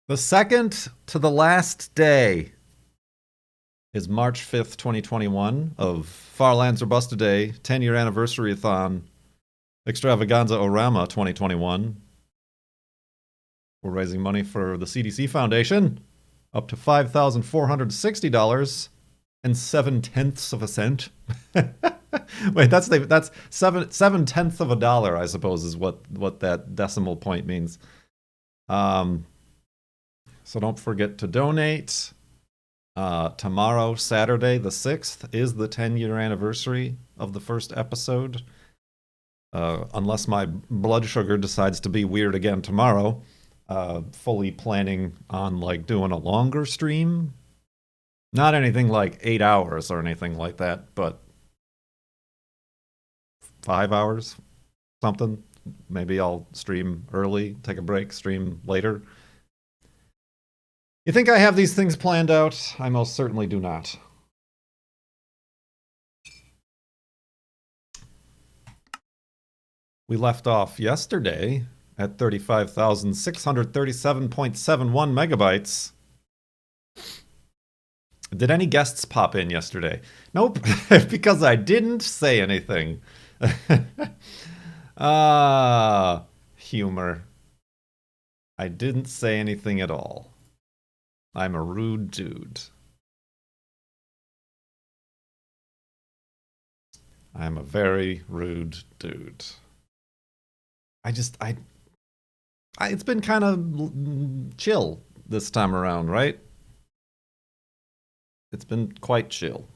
The second to the last day is March 5th, 2021 of Farlands or Bust a Day 10-year anniversary-a-thon extravaganza orama 2021. We're raising money for the CDC Foundation up to $5,460 and 7/10 of a cent. Wait, that's seven tenths of a dollar, I suppose, is what that decimal point means. So don't forget to donate. Tomorrow, Saturday the 6th, is the 10-year anniversary of the first episode. Unless my blood sugar decides to be weird again tomorrow. Fully planning on like doing a longer stream. Not anything like 8 hours or anything like that, but 5 hours, something. Maybe I'll stream early, take a break, stream later. You think I have these things planned out? I most certainly do not. We left off yesterday at 35,637.71 megabytes. Did any guests pop in yesterday? Nope, because I didn't say anything. Humor. I didn't say anything at all. I'm a rude dude. I'm a very rude dude. It's been kind of chill this time around, right? It's been quite chill.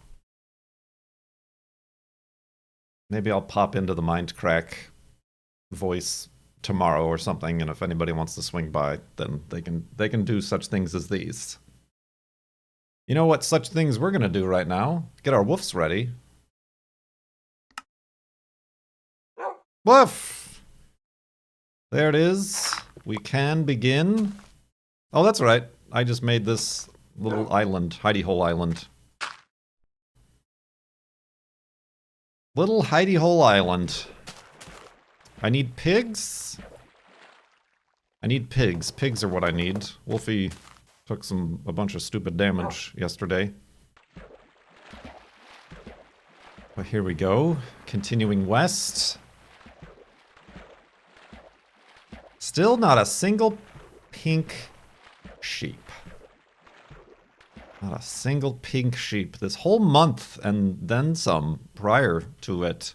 Maybe I'll pop into the Mindcrack voice tomorrow or something, and if anybody wants to swing by, then they can do such things as these. You know what such things we're gonna do right now? Get our woofs ready. Woof! There it is. We can begin. Oh, that's right. I just made this little island, hidey hole island. Little hidey hole island. I need pigs. I need pigs. Pigs are what I need. Wolfie took a bunch of stupid damage yesterday. But here we go. Continuing west. Still not a single pink sheep. Not a single pink sheep this whole month and then some prior to it.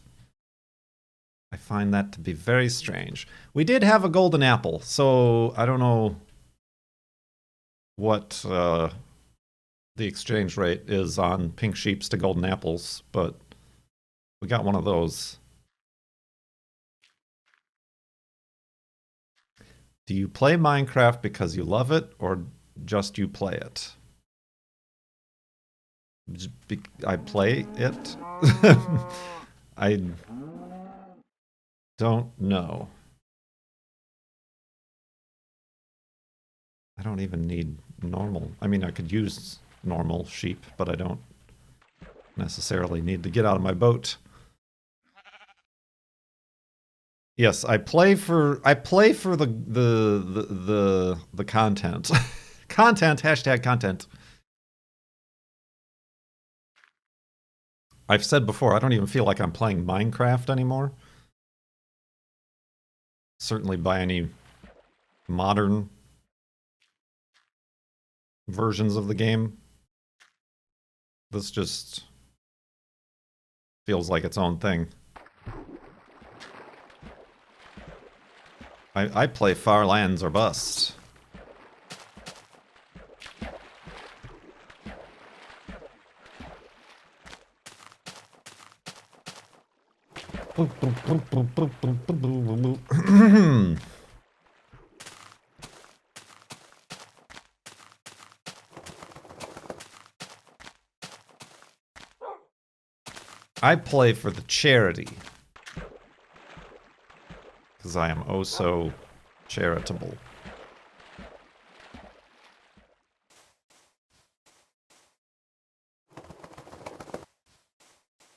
I find that to be very strange. We did have a golden apple, so I don't know what the exchange rate is on pink sheeps to golden apples, but we got one of those. Do you play Minecraft because you love it, or just you play it? I play it? I don't know. I don't even need normal. I mean, I could use normal sheep, but I don't necessarily need to get out of my boat. Yes, I play for the content. Content, hashtag content. I've said before, I don't even feel like I'm playing Minecraft anymore. Certainly by any modern versions of the game. This just feels like its own thing. I play Farlands or Bust. I play for the charity. Because I am oh so charitable.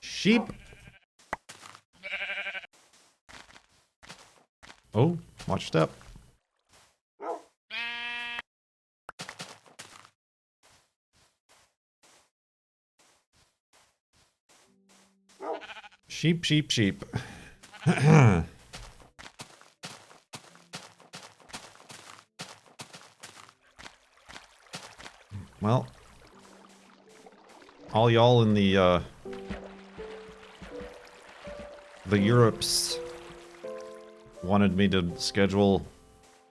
Sheep. Oh, watch step. Sheep, sheep, sheep. Well, all y'all in the Europes wanted me to schedule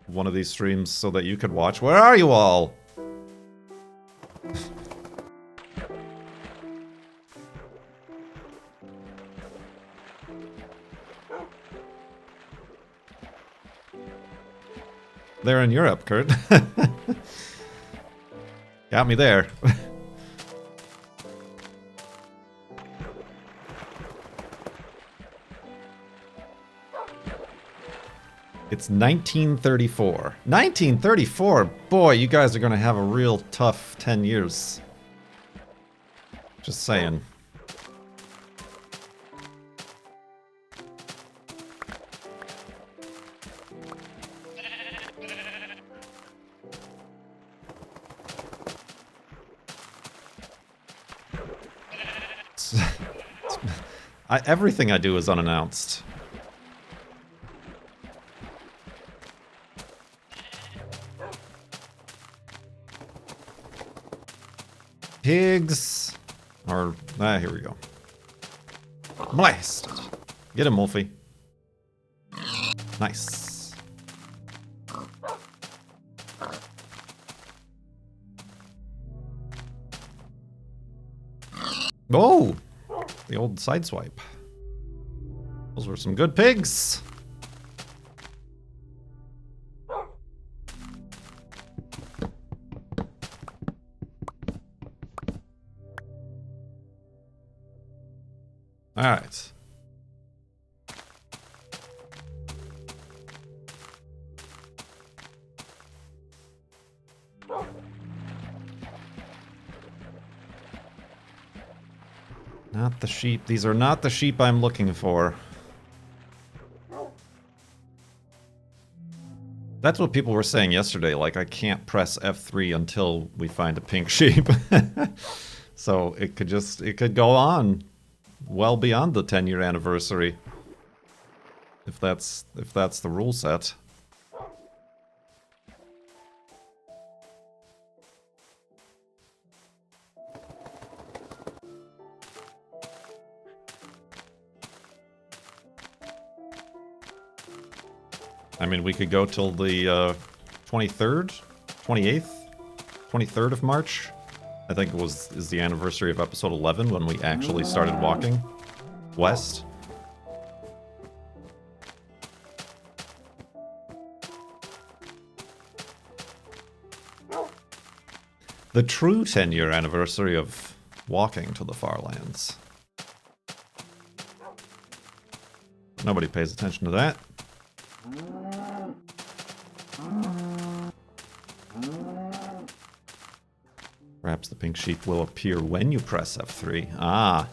one of these streams so that you could watch. Where are you all? They're in Europe, Kurt. Got me there. It's 1934. 1934? Boy, you guys are gonna have a real tough 10 years. Just saying. Everything I do is unannounced. Pigs are... here we go. Blast! Get him, Wolfie. Nice. Oh! The old sideswipe. Those were some good pigs. All right. Not the sheep. These are not the sheep I'm looking for. That's what people were saying yesterday, like I can't press F3 until we find a pink sheep. So it could go on well beyond the 10-year anniversary. If that's the rule set. I mean, we could go till the 23rd, 28th, 23rd of March. I think it is the anniversary of episode 11 when we actually started walking west. The true 10-year anniversary of walking to the farlands. Nobody pays attention to that. Perhaps the pink sheep will appear when you press F3. Ah,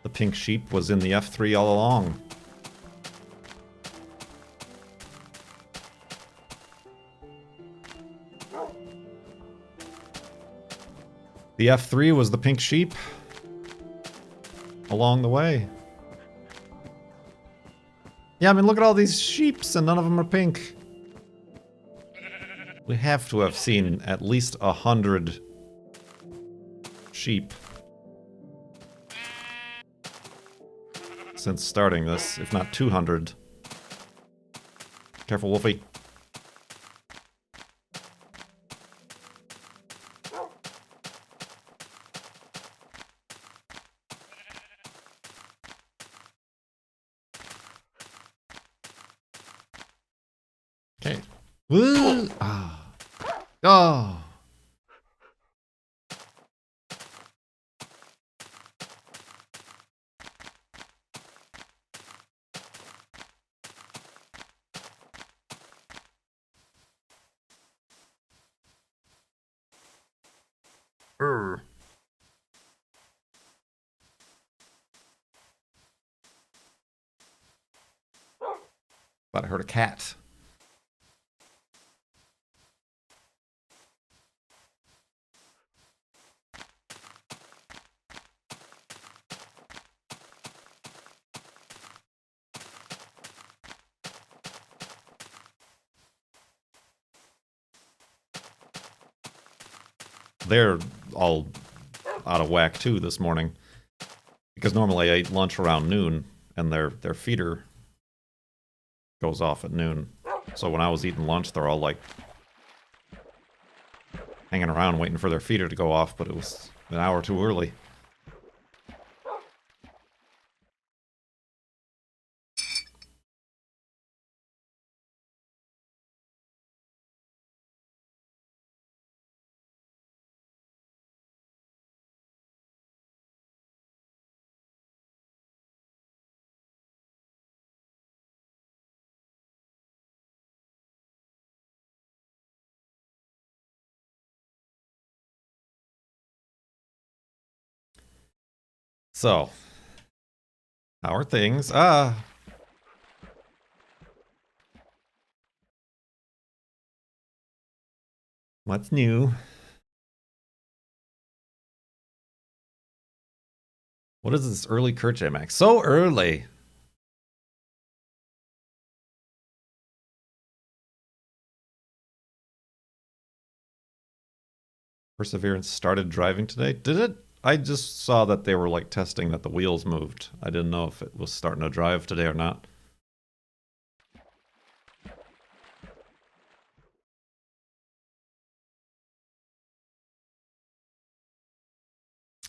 the pink sheep was in the F3 all along. The F3 was the pink sheep along the way. Yeah, I mean, look at all these sheeps and none of them are pink. We have to have seen at least 100 sheep since starting this, if not 200. Careful, Wolfie. Okay. Woo! Ah. Oh. Thought I heard a cat. they're all out of whack too this morning. Because normally I eat lunch around noon, and their feeder goes off at noon. So when I was eating lunch, they're all like hanging around waiting for their feeder to go off, but it was an hour too early. So, how are things? What's new? What is this early Kurt Max? So early! Perseverance started driving today? Did it? I just saw that they were like testing that the wheels moved. I didn't know if it was starting to drive today or not.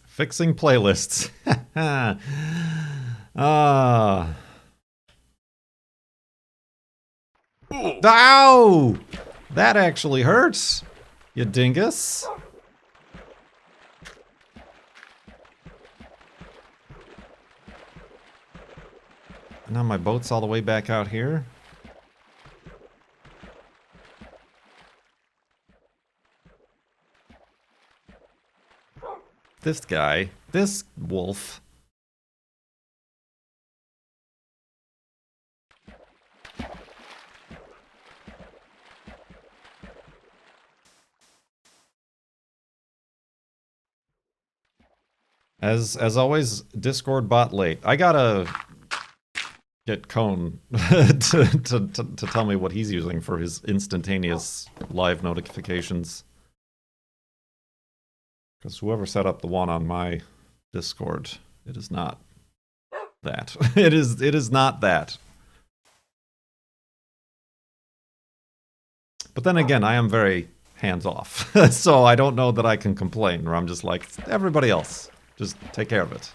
Fixing playlists. Ah. Ow! That actually hurts, you dingus. Now my boat's all the way back out here. This guy, this wolf. As always, Discord bot late. I gotta get Cone to tell me what he's using for his instantaneous live notifications. Because whoever set up the one on my Discord, it is not that. It is not that. But then again, I am very hands-off. So I don't know that I can complain, or I'm just like, everybody else, just take care of it.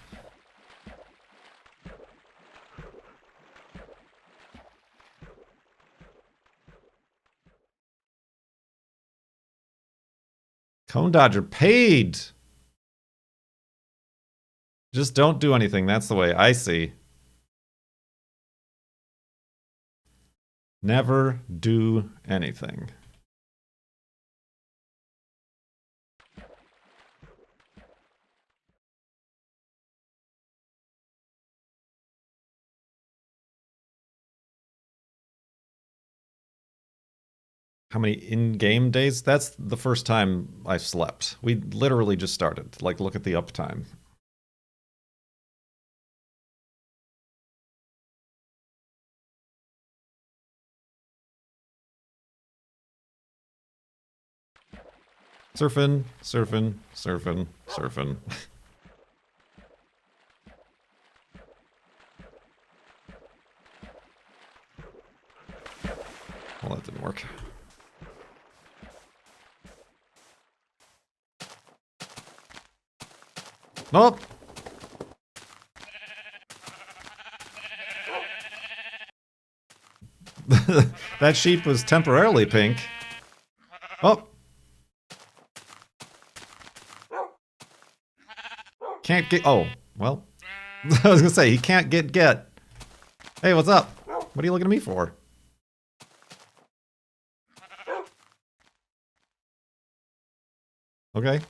Cone Dodger paid! Just don't do anything, that's the way I see. Never do anything. How many in-game days? That's the first time I slept. We literally just started. Like, look at the uptime. Surfing, surfing, surfing, surfing. Well, that didn't work. Nope. That sheep was temporarily pink. Oh. Can't get... Oh, well. I was gonna say, he can't get. Hey, what's up? What are you looking at me for? Okay.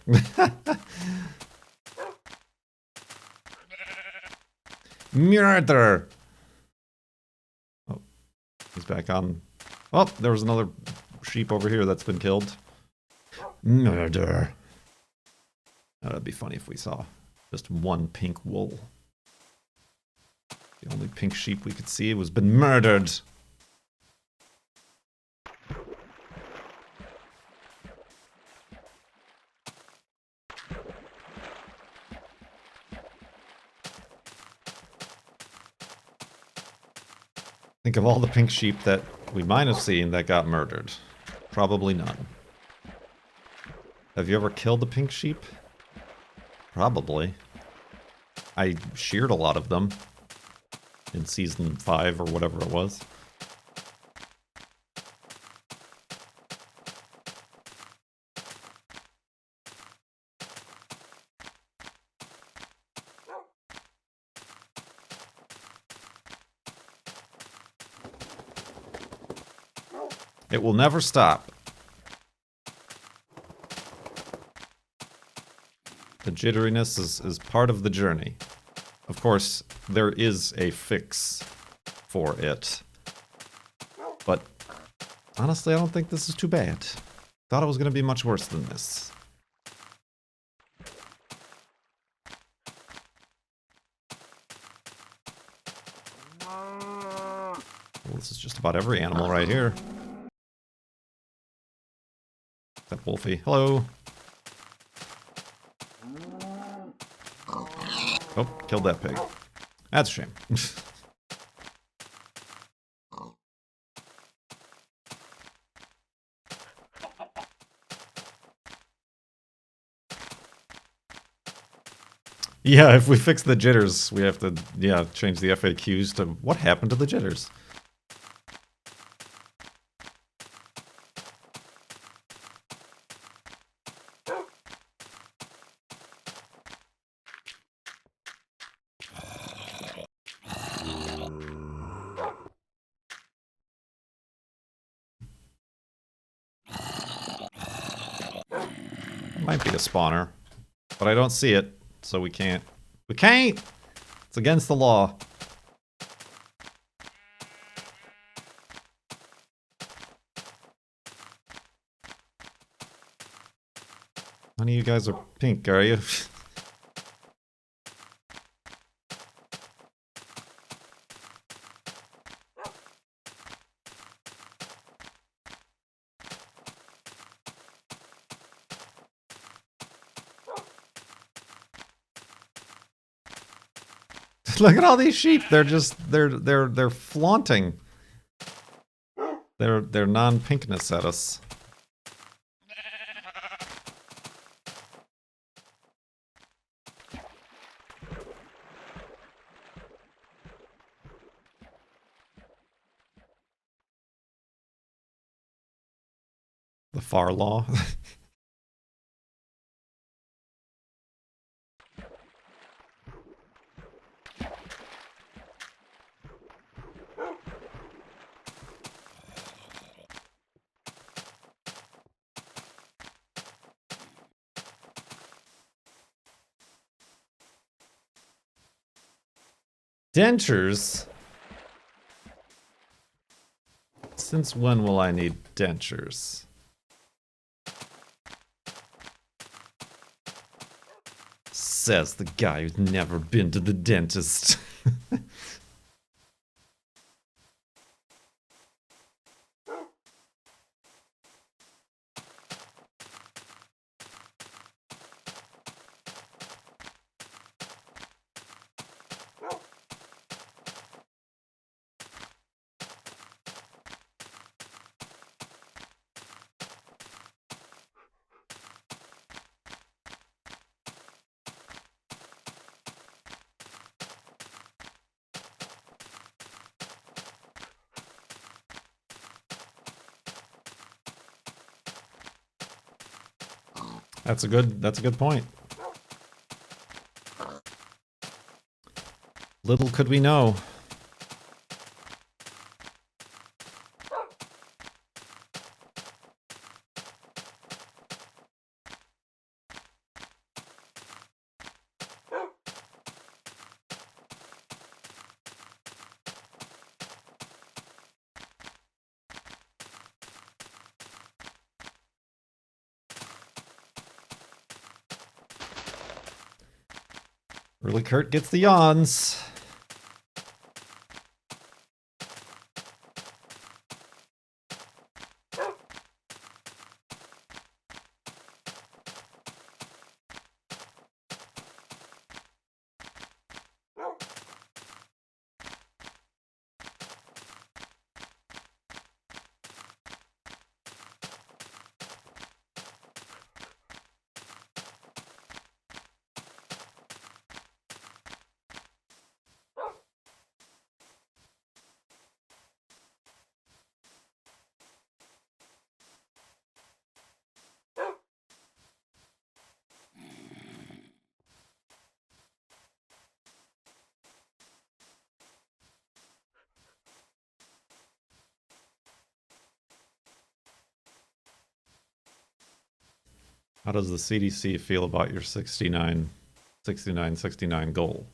Murder! Oh, he's back on. Oh, there was another sheep over here that's been killed. Murder. Oh, that'd be funny if we saw just one pink wool. The only pink sheep we could see was been murdered. Think of all the pink sheep that we might have seen that got murdered. Probably none. Have you ever killed a pink sheep? Probably. I sheared a lot of them in season 5 or whatever it was. It will never stop. The jitteriness is part of the journey. Of course, there is a fix for it. But honestly, I don't think this is too bad. Thought it was going to be much worse than this. Well, this is just about every animal right here. Except Wolfie. Hello. Oh, killed that pig. That's a shame. Yeah, if we fix the jitters, we have to, yeah, change the FAQs to what happened to the jitters. Might be a spawner, but I don't see it, so we can't. We can't! It's against the law. None of you guys are pink, are you? Look at all these sheep. They're just they're flaunting their non-pinkness at us. The far law. Dentures? Since when will I need dentures? Says the guy who's never been to the dentist. That's a good point. Little could we know. Early Kurt gets the yawns. How does the CDC feel about your 69 goal?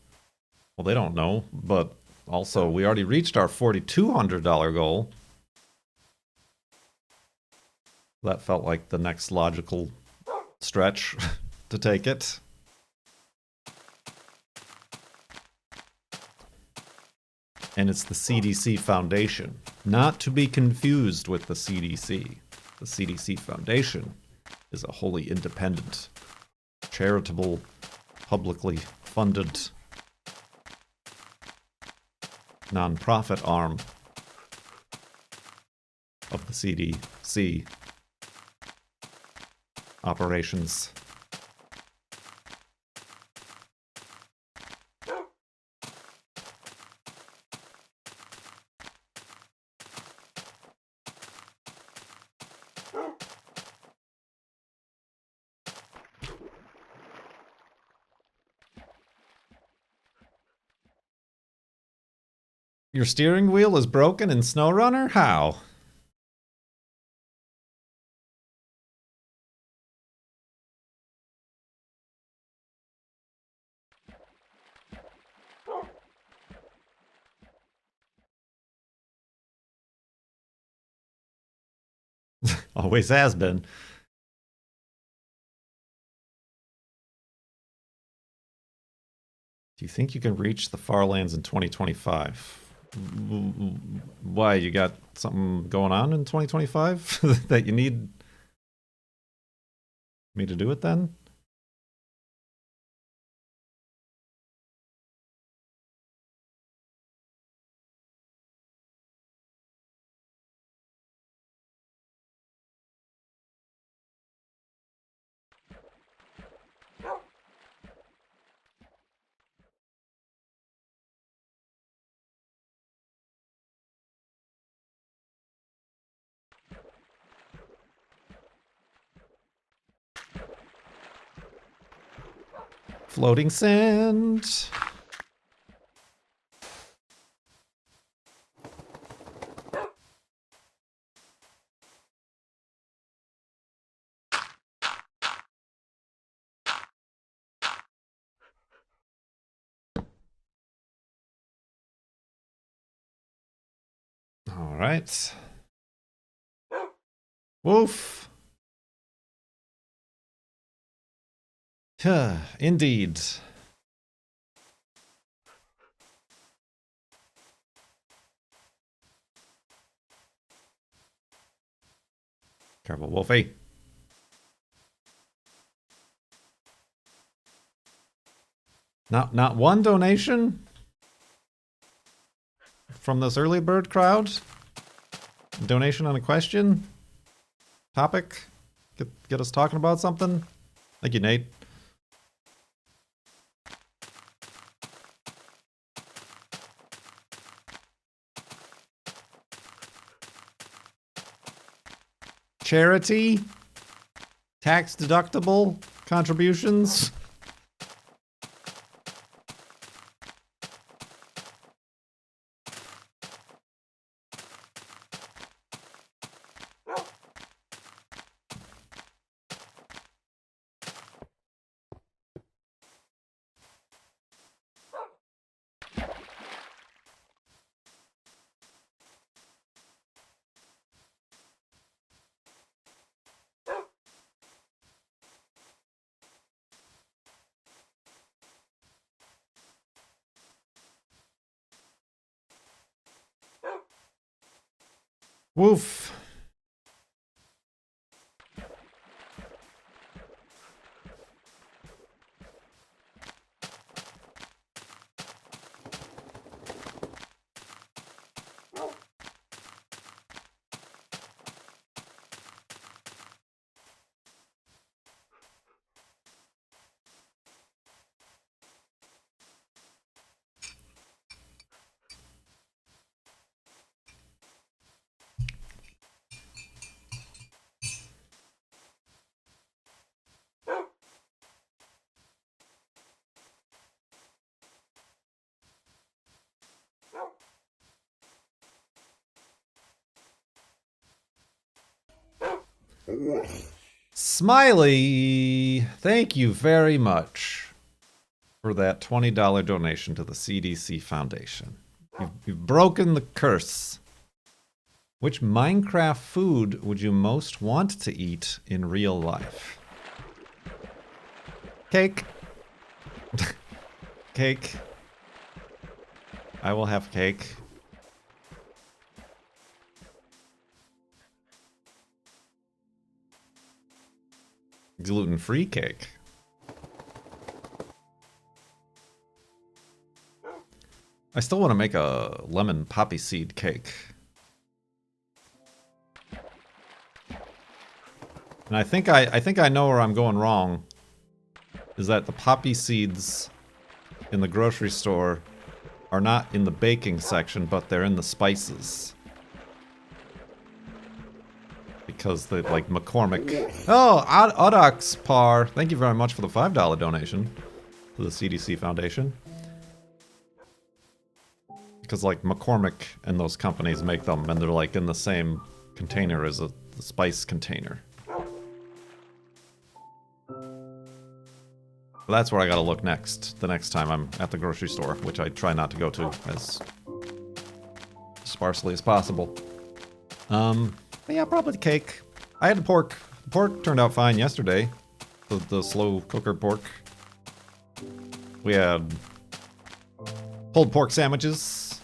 Well, they don't know, but also we already reached our $4,200 goal. That felt like the next logical stretch to take it. And it's the CDC Foundation, not to be confused with the CDC. The CDC Foundation is a wholly independent, charitable, publicly funded nonprofit arm of the CDC operations. Your steering wheel is broken in SnowRunner? How? Always has been. Do you think you can reach the farlands in 2025? Why, you got something going on in 2025 that you need me to do it then? Floating sand. All right. Woof. Indeed. Careful, Wolfie. Not one donation from this early bird crowd. Donation on a question, topic, get us talking about something. Thank you, Nate. Charity, tax deductible contributions. Woof. Smiley, thank you very much for that $20 donation to the CDC Foundation. You've broken the curse. Which Minecraft food would you most want to eat in real life? Cake. Cake. I will have cake. Gluten-free cake. I still want to make a lemon poppy seed cake. And I think I know where I'm going wrong. Is that the poppy seeds in the grocery store are not in the baking section, but they're in the spices. Because they like McCormick. Oh, Odox Par, thank you very much for the $5 donation to the CDC Foundation. Because like McCormick and those companies make them, and they're like in the same container as the spice container. Well, that's where I gotta look next, the next time I'm at the grocery store, which I try not to go to as sparsely as possible. But yeah, probably the cake. I had the pork. The pork turned out fine yesterday. The slow cooker pork. We had pulled pork sandwiches.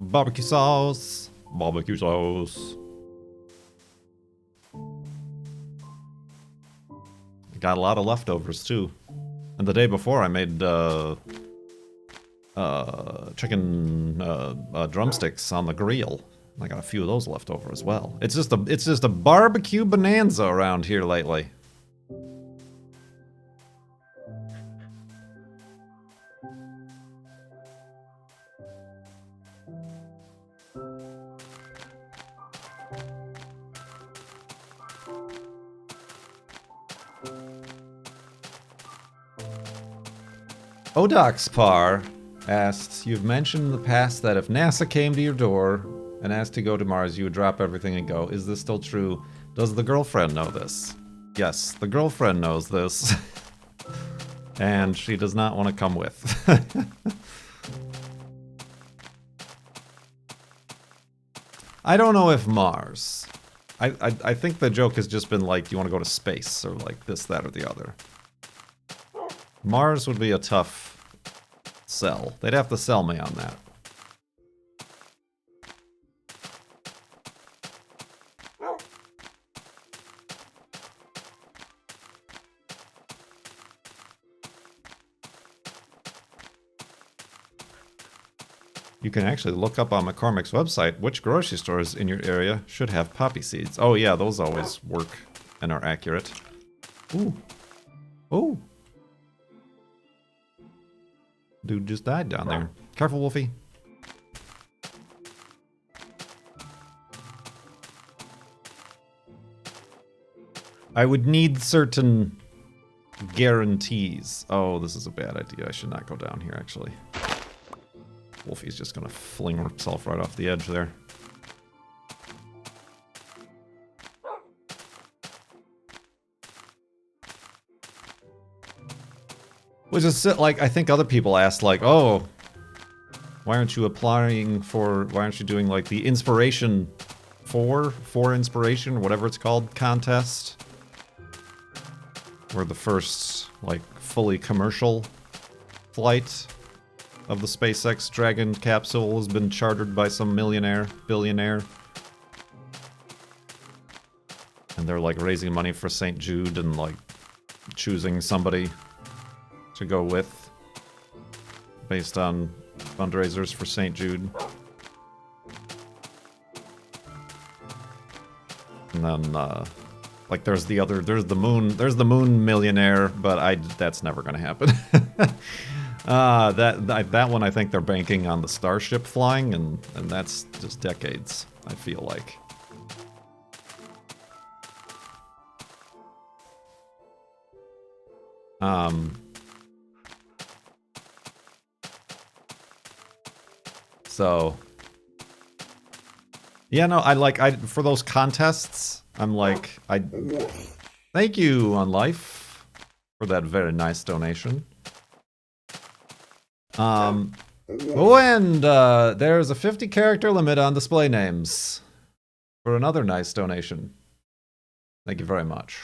Barbecue sauce. Barbecue sauce. Got a lot of leftovers too. And the day before I made chicken drumsticks on the grill. I got a few of those left over as well. It's just a barbecue bonanza around here lately. Odoxpar asked, you've mentioned in the past that if NASA came to your door and asked to go to Mars, you would drop everything and go. Is this still true? Does the girlfriend know this? Yes, the girlfriend knows this. And she does not want to come with. I don't know if Mars. I think the joke has just been like, do you want to go to space? Or like this, that, or the other. Mars would be a tough sell. They'd have to sell me on that. You can actually look up on McCormick's website which grocery stores in your area should have poppy seeds. Oh yeah, those always work and are accurate. Ooh. Ooh. Dude just died down there. Careful, Wolfie. I would need certain guarantees. Oh, this is a bad idea. I should not go down here, actually. Wolfie's just gonna fling himself right off the edge there. Which is like, I think other people asked like, oh, why aren't you doing like the inspiration for inspiration, or whatever it's called, contest? Where the first like fully commercial flight of the SpaceX Dragon capsule has been chartered by some billionaire. And they're like raising money for St. Jude and like choosing somebody to go with based on fundraisers for St. Jude. And then like there's the moon millionaire, but that's never gonna happen. That one I think they're banking on the Starship flying, and that's just decades, I feel like. So yeah, no, for those contests, I'm like, thank you on Life for that very nice donation. Oh, and there's a 50 character limit on display names for another nice donation. Thank you very much.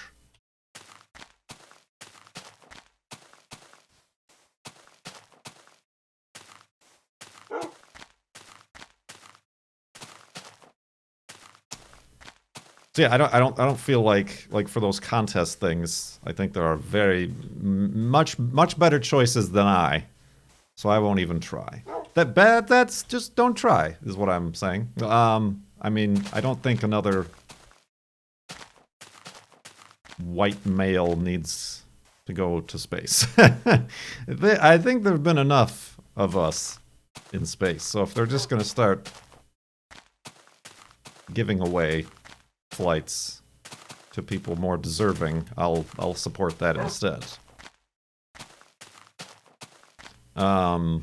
So yeah, I don't feel like for those contest things, I think there are very much better choices than I. So I won't even try. That's just don't try is what I'm saying. I mean, I don't think another white male needs to go to space. I think there've been enough of us in space. So if they're just going to start giving away flights to people more deserving, I'll support that instead. But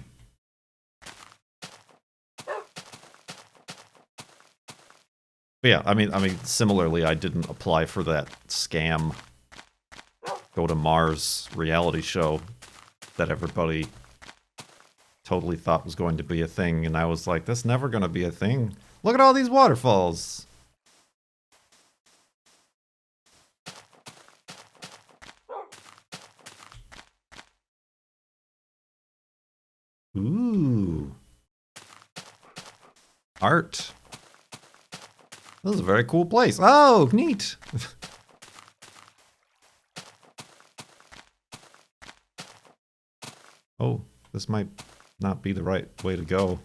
yeah, I mean, similarly, I didn't apply for that scam Go to Mars reality show that everybody totally thought was going to be a thing, and I was like, that's never going to be a thing. Look at all these waterfalls. Ooh. Art. This is a very cool place. Oh, neat. Oh, this might not be the right way to go.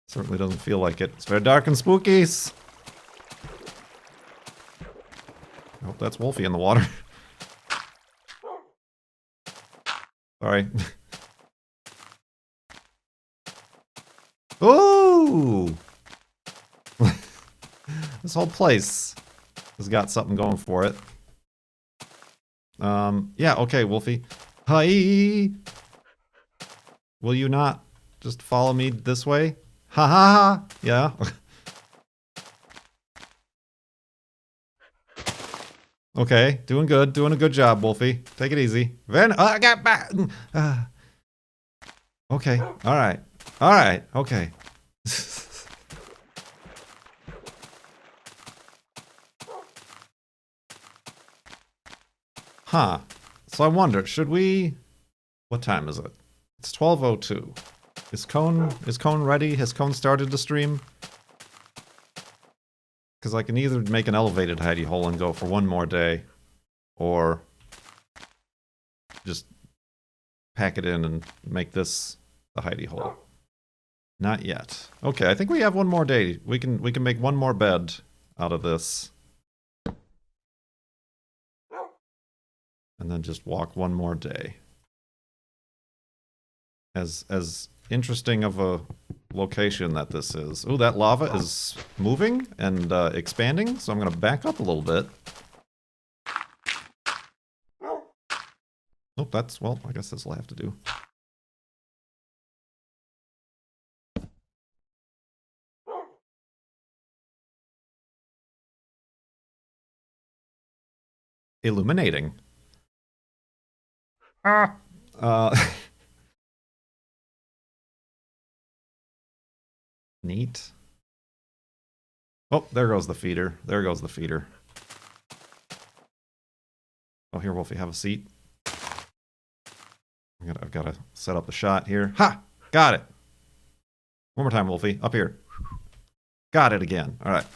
Certainly doesn't feel like it. It's very dark and spooky. Oh, that's Wolfie in the water. Sorry. Ooh! This whole place has got something going for it. Yeah, okay, Wolfie. Hi! Will you not just follow me this way? Ha ha ha! Yeah. Okay, doing good. Doing a good job, Wolfie. Take it easy. I got back! Okay, alright. Alright, okay. Huh. So I wonder, should we... What time is it? It's 12:02. Is Cone ready? Has Cone started to stream? Because I can either make an elevated hidey hole and go for one more day, or just pack it in and make this the hidey hole. Not yet. Okay, I think we have one more day. We can make one more bed out of this. And then just walk one more day. As interesting of a location that this is. Ooh, that lava is moving and expanding, so I'm gonna back up a little bit. Oh, that's, well, I guess this will have to do. Illuminating. Neat. Oh, there goes the feeder. There goes the feeder. Oh, here, Wolfie, have a seat. I've got to set up the shot here. Ha! Got it. One more time, Wolfie. Up here. Got it again. All right.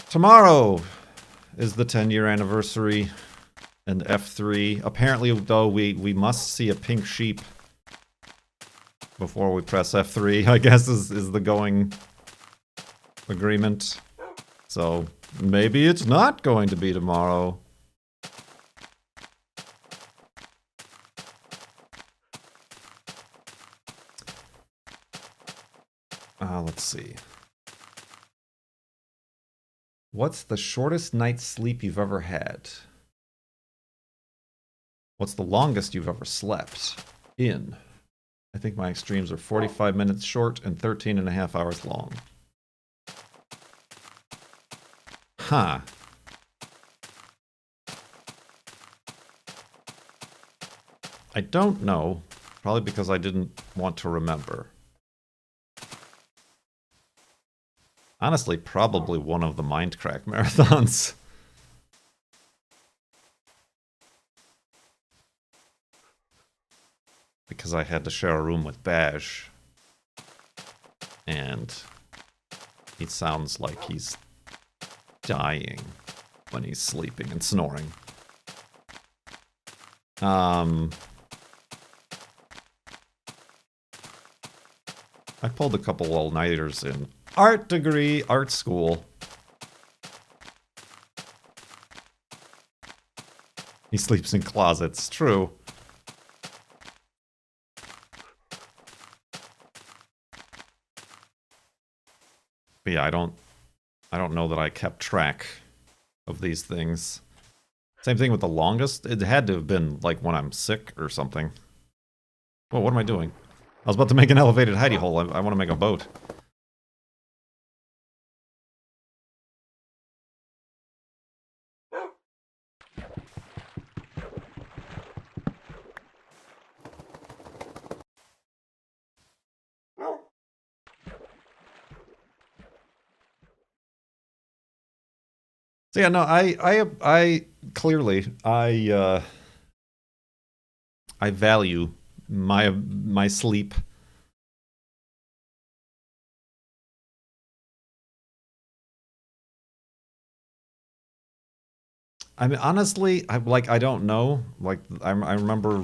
Tomorrow is the 10-year anniversary and F3. Apparently, though, we must see a pink sheep before we press F3, I guess is the going agreement. So maybe it's not going to be tomorrow. Let's see. What's the shortest night's sleep you've ever had? What's the longest you've ever slept in? I think my streams are 45 minutes short and 13 and a half hours long. Huh. I don't know. Probably because I didn't want to remember. Honestly, probably one of the Mindcrack marathons. Because I had to share a room with Bash. And he sounds like he's dying when he's sleeping and snoring. I pulled a couple all-nighters in art degree, art school. He sleeps in closets, true. But yeah, I don't know that I kept track of these things. Same thing with the longest. It had to have been like when I'm sick or something. Well, what am I doing? I was about to make an elevated hidey hole. I want to make a boat. So yeah, no, I clearly I value my sleep. I mean, honestly, I don't know. Like, I remember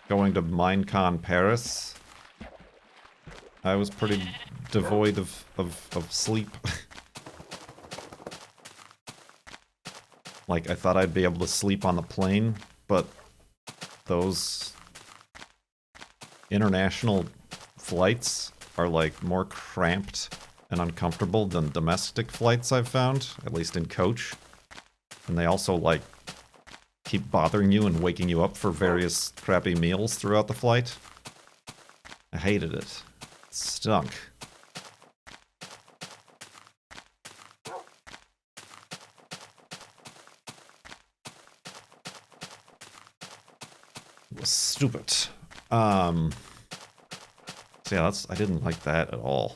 going to Minecon Paris. I was pretty devoid of sleep. Like, I thought I'd be able to sleep on the plane, but those international flights are, like, more cramped and uncomfortable than domestic flights I've found, at least in coach. And they also, like, keep bothering you and waking you up for various crappy meals throughout the flight. I hated it. It stunk. It was stupid. So yeah, I didn't like that at all.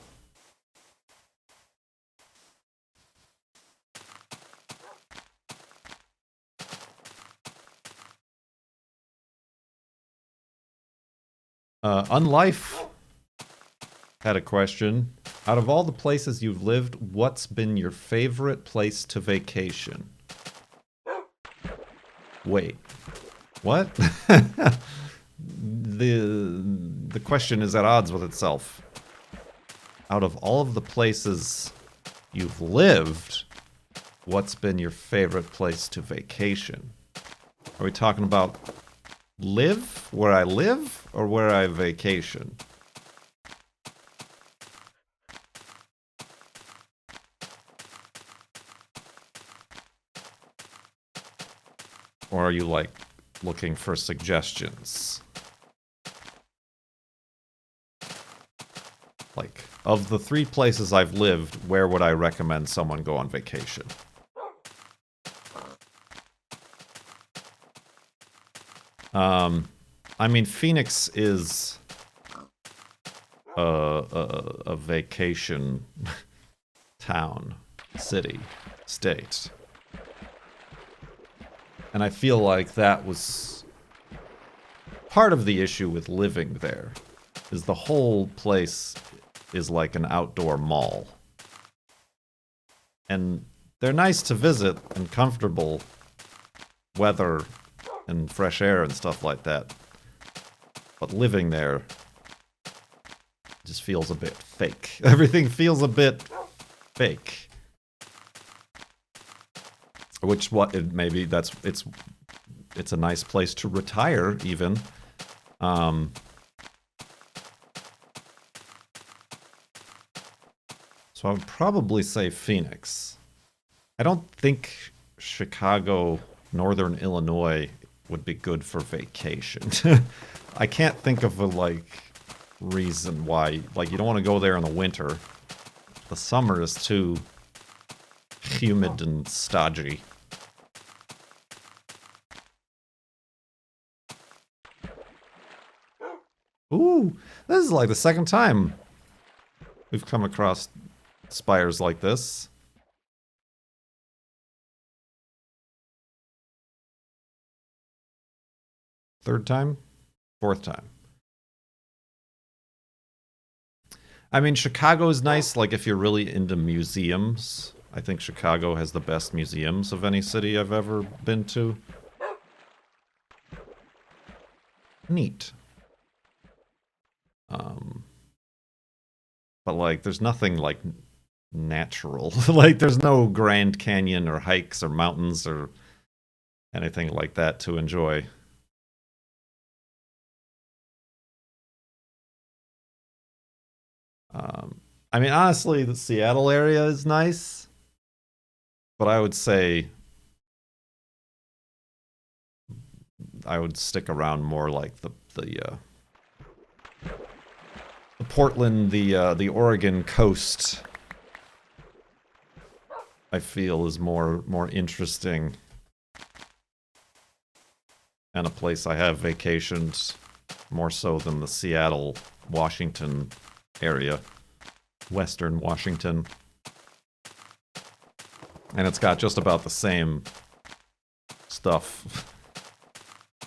Unlife had a question. Out of all the places you've lived, what's been your favorite place to vacation? Wait. What? The question is at odds with itself. Out of all of the places you've lived, what's been your favorite place to vacation? Are we talking about live, where I live, or where I vacation? Or are you, like, looking for suggestions? Like, of the 3 places I've lived, where would I recommend someone go on vacation? I mean, Phoenix is a vacation town, city, state. And I feel like that was part of the issue with living there, is the whole place is like an outdoor mall. And they're nice to visit and comfortable weather and fresh air and stuff like that. But living there just feels a bit fake. Everything feels a bit fake. Which maybe it's a nice place to retire even. So I would probably say Phoenix. I don't think Chicago, Northern Illinois would be good for vacation. I can't think of a, like, reason why. Like, you don't want to go there in the winter. The summer is too humid and stodgy. Ooh, this is like the second time we've come across spires like this. Third time? Fourth time. I mean, Chicago is nice, like, if you're really into museums. I think Chicago has the best museums of any city I've ever been to. Neat. But, like, there's nothing, like, natural. Like, there's no Grand Canyon or hikes or mountains or anything like that to enjoy. I mean, honestly, the Seattle area is nice, but I would say I would stick around more like the Portland, the Oregon coast. I feel is more interesting, and a place I have vacationed more so than the Seattle, Washington area. Western Washington. And it's got just about the same stuff.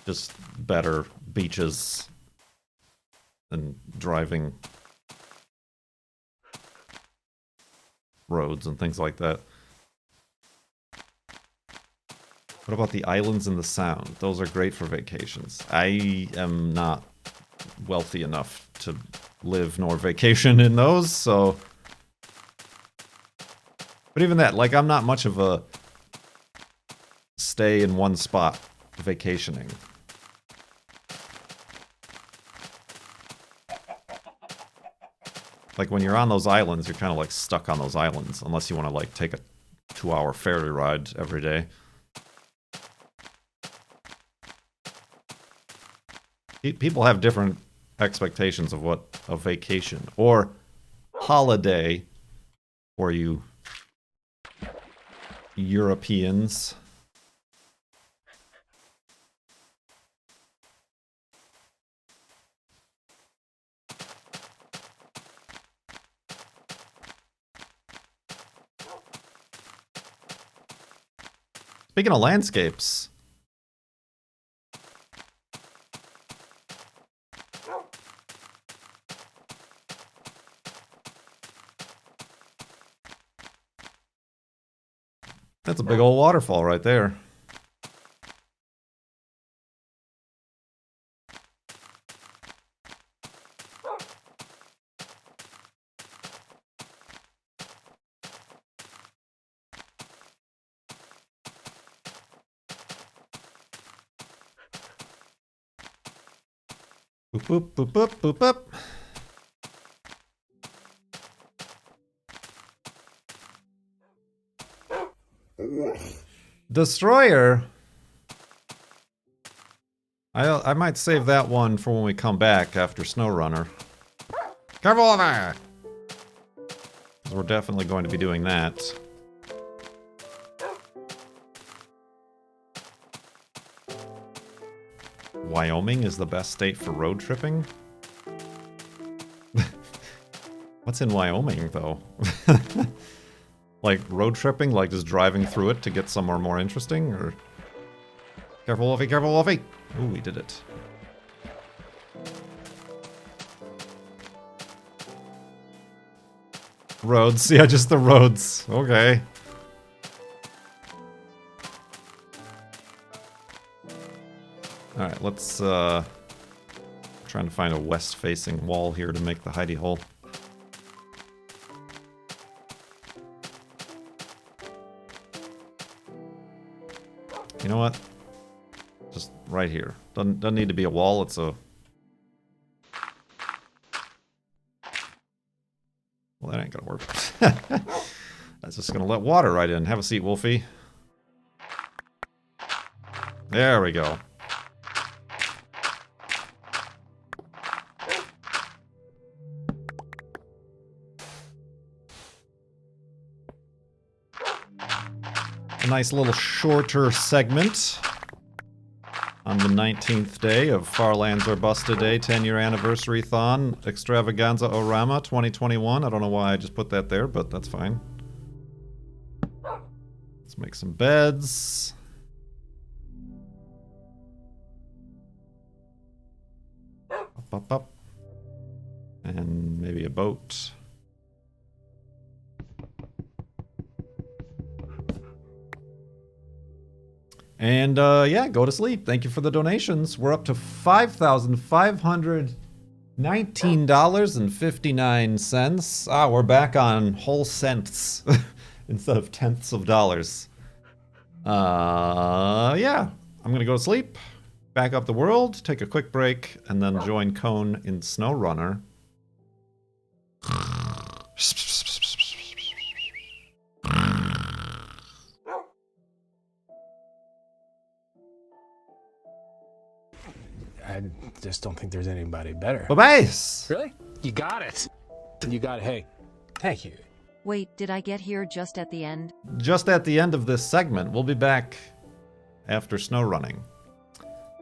Just better beaches and driving roads and things like that. What about the islands and the Sound? Those are great for vacations. I am not wealthy enough to live nor vacation in those, so... But even that, like, I'm not much of a stay in one spot vacationing. Like, when you're on those islands, you're kind of, like, stuck on those islands, unless you want to, like, take a 2-hour ferry ride every day. People have different expectations of what a vacation or holiday for you Europeans. Speaking of landscapes, that's a big old waterfall right there. Boop, boop, boop, boop, boop, boop. Destroyer. I might save that one for when we come back after SnowRunner. Careful over! Because we're definitely going to be doing that. Wyoming is the best state for road tripping? What's in Wyoming, though? Like, road tripping? Like, just driving through it to get somewhere more interesting? Or... Careful, Wolfie! Careful, Wolfie! Ooh, we did it. Roads. Yeah, just the roads. Okay. Alright, let's, trying to find a west-facing wall here to make the hidey hole. You know what? Just right here. Doesn't need to be a wall, it's a... Well, that ain't gonna work. That's just gonna let water right in. Have a seat, Wolfie. There we go. A nice little shorter segment on the 19th day of Farlands or Bust-A-Day 10-year anniversary-thon extravaganza-orama 2021. I don't know why I just put that there, but that's fine. Let's make some beds. Up. And maybe a boat. And yeah, go to sleep. Thank you for the donations. We're up to $5,519.59. Ah, we're back on whole cents instead of tenths of dollars. Yeah, I'm gonna go to sleep, back up the world, take a quick break, and then join Cone in SnowRunner. I just don't think there's anybody better. Bye-bye! Really? You got it. You got it. Hey, thank you. Wait, did I get here just at the end? Just at the end of this segment. We'll be back after snow running.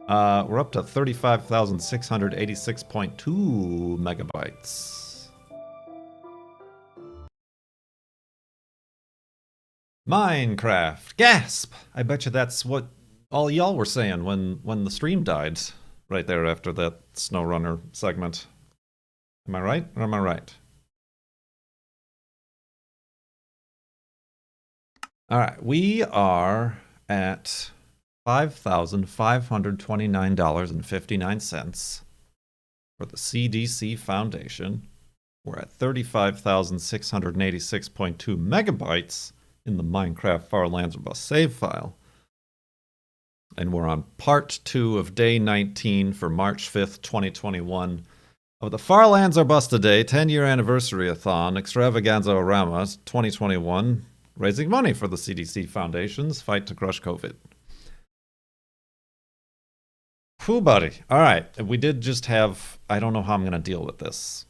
We're up to 35,686.2 megabytes. Minecraft. Gasp! I bet you that's what all y'all were saying when the stream died. Right there after that SnowRunner segment. Am I right or am I right? Alright, we are at $5,529.59 for the CDC Foundation. We're at 35,686.2 megabytes in the Minecraft Farlands or Bust save file. And we're on part 2 of day 19 for March 5th, 2021 of the Farlands or Bust-A-Day 10-year anniversary-a-thon extravaganza-orama 2021, raising money for the CDC Foundation's fight to crush COVID. Whew, buddy. All right, we did just have... I don't know how I'm going to deal with this.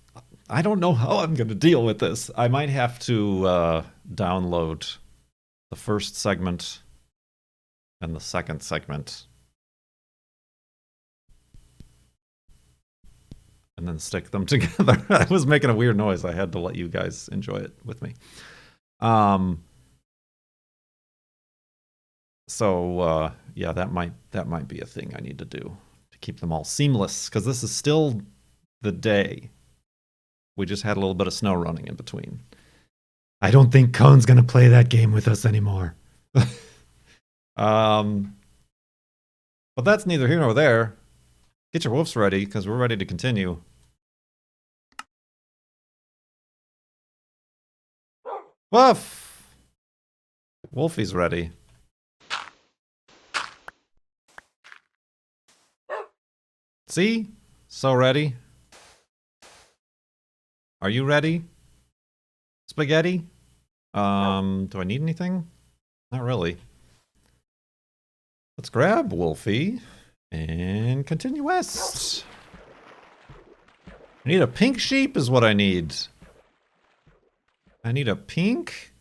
I don't know how I'm going to deal with this. I might have to download the first segment and the second segment, and then stick them together. I was making a weird noise. I had to let you guys enjoy it with me. So yeah, that might be a thing I need to do to keep them all seamless, because this is still the day. We just had a little bit of snow running in between. I don't think Cone's gonna play that game with us anymore. But that's neither here nor there. Get your wolves ready, because we're ready to continue. Woof! Wolfie's ready. See? So ready. Are you ready? Spaghetti? Do I need anything? Not really. Let's grab Wolfie and continue west. I need a pink sheep is what I need. I need a pink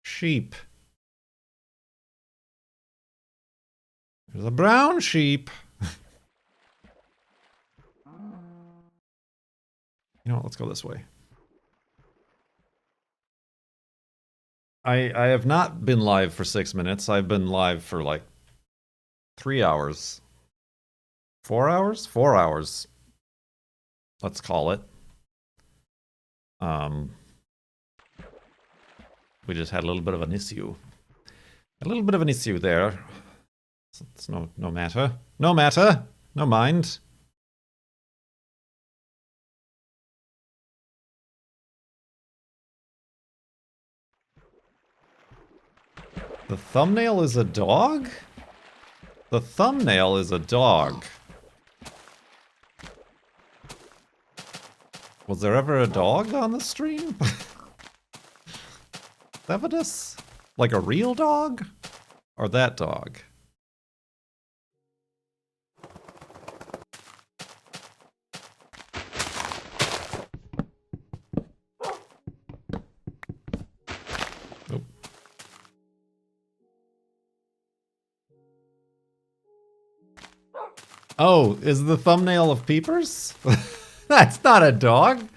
sheep. There's a brown sheep. You know what, let's go this way. I have not been live for 6 minutes. I've been live for like 3 hours. 4 hours? 4 hours. Let's call it. We just had a little bit of an issue. A little bit of an issue there. It's no matter. No matter. No mind. The thumbnail is a dog? The thumbnail is a dog. Was there ever a dog on the stream? Evidence? Like a real dog? Or that dog? Nope. Oh, is the thumbnail of Peepers? That's not a dog.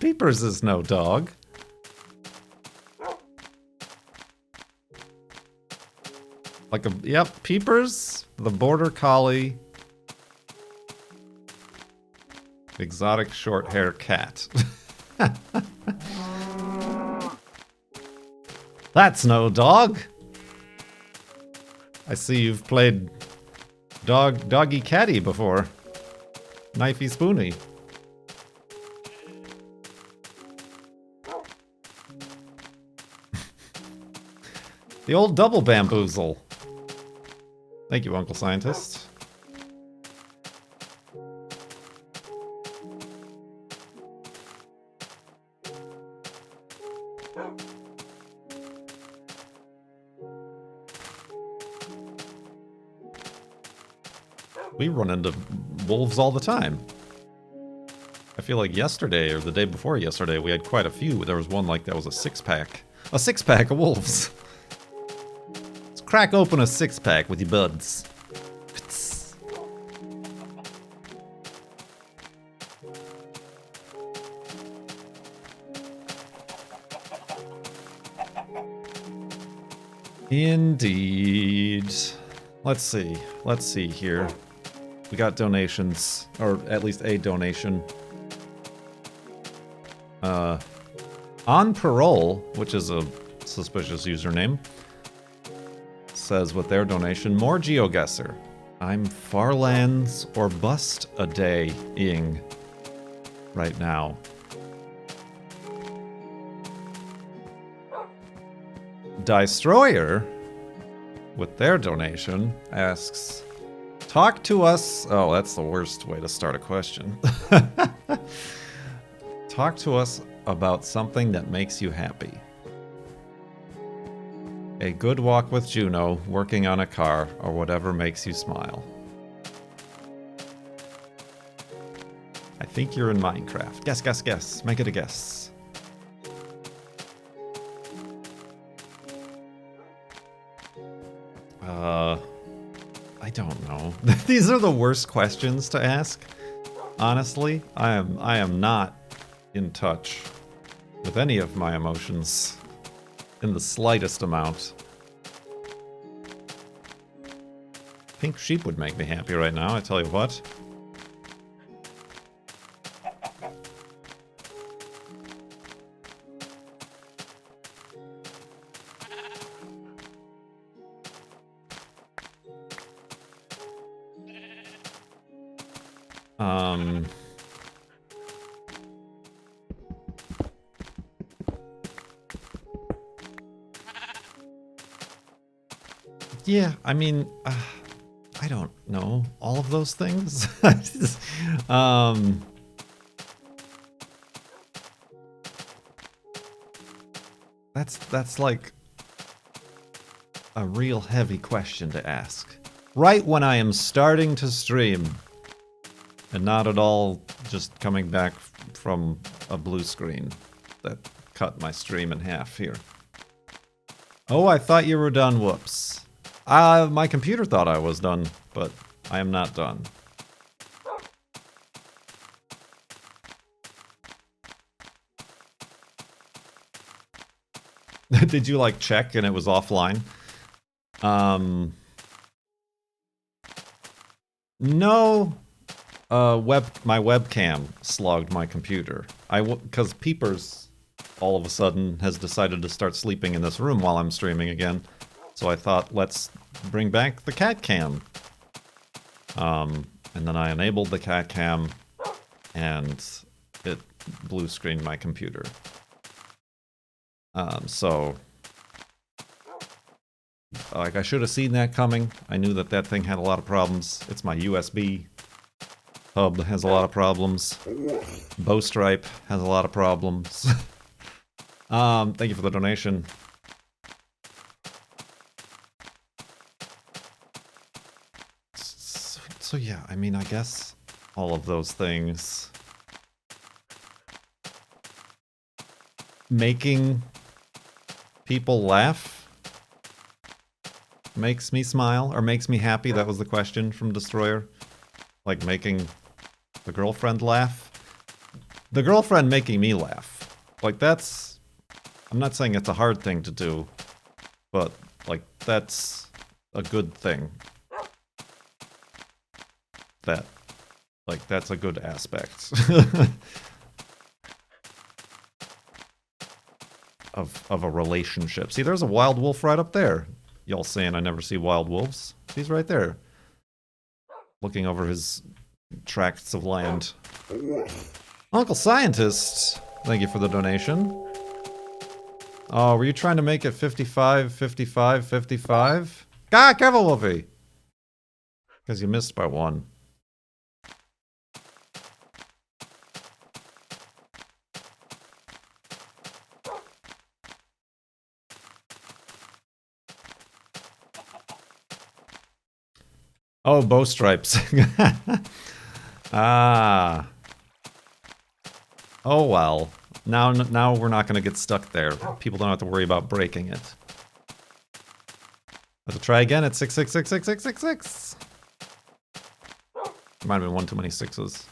Peepers is no dog. Like a, yep, Peepers, the border collie, exotic short hair cat. That's no dog. I see you've played doggy catty before. Knifey spoony. The old double bamboozle. Thank you, Uncle Scientist. We run into wolves all the time. I feel like yesterday or the day before yesterday we had quite a few. There was one like that was a six-pack. A six-pack of wolves. Let's crack open a six-pack with your buds. Indeed. Let's see here. We got donations, or at least a donation. On Parole, which is a suspicious username, says with their donation, more GeoGuessr. I'm Farlands or Bust a Day-ing right now. Destroyer, with their donation, asks, talk to us... Oh, that's the worst way to start a question. Talk to us about something that makes you happy. A good walk with Juno, working on a car, or whatever makes you smile. I think you're in Minecraft. Guess, guess, guess. Make it a guess. I don't know. These are the worst questions to ask. Honestly, I am not in touch with any of my emotions in the slightest amount. Pink sheep would make me happy right now, I tell you what. Yeah, I mean, I don't know all of those things. That's like a real heavy question to ask. Right when I am starting to stream, and not at all just coming back from a blue screen that cut my stream in half here. Oh, I thought you were done. Whoops. My computer thought I was done, but I am not done. Did you, like, check and it was offline? No. My webcam slogged my computer. Because Peepers, all of a sudden, has decided to start sleeping in this room while I'm streaming again. So I thought, let's bring back the cat cam. And then I enabled the cat cam, and it blue screened my computer. So, like, I should have seen that coming. I knew that that thing had a lot of problems. It's my USB hub has a lot of problems. Bowstripe has a lot of problems. Thank you for the donation. So yeah, I mean, I guess all of those things. Making people laugh makes me smile or makes me happy? That was the question from Destroyer. Like making the girlfriend laugh. The girlfriend making me laugh. Like that's... I'm not saying it's a hard thing to do, but like that's a good thing. That, like, that's a good aspect of a relationship. See, there's a wild wolf right up there. Y'all saying I never see wild wolves? He's right there, looking over his tracts of land. Uncle Scientist, thank you for the donation. Oh, were you trying to make it 55, 55, 55? Ah, careful, Wolfie! Because you missed by one. Oh, bow stripes. Ah. Oh well. Now we're not going to get stuck there. People don't have to worry about breaking it. Let's try again at 6666666. Might have been one too many sixes.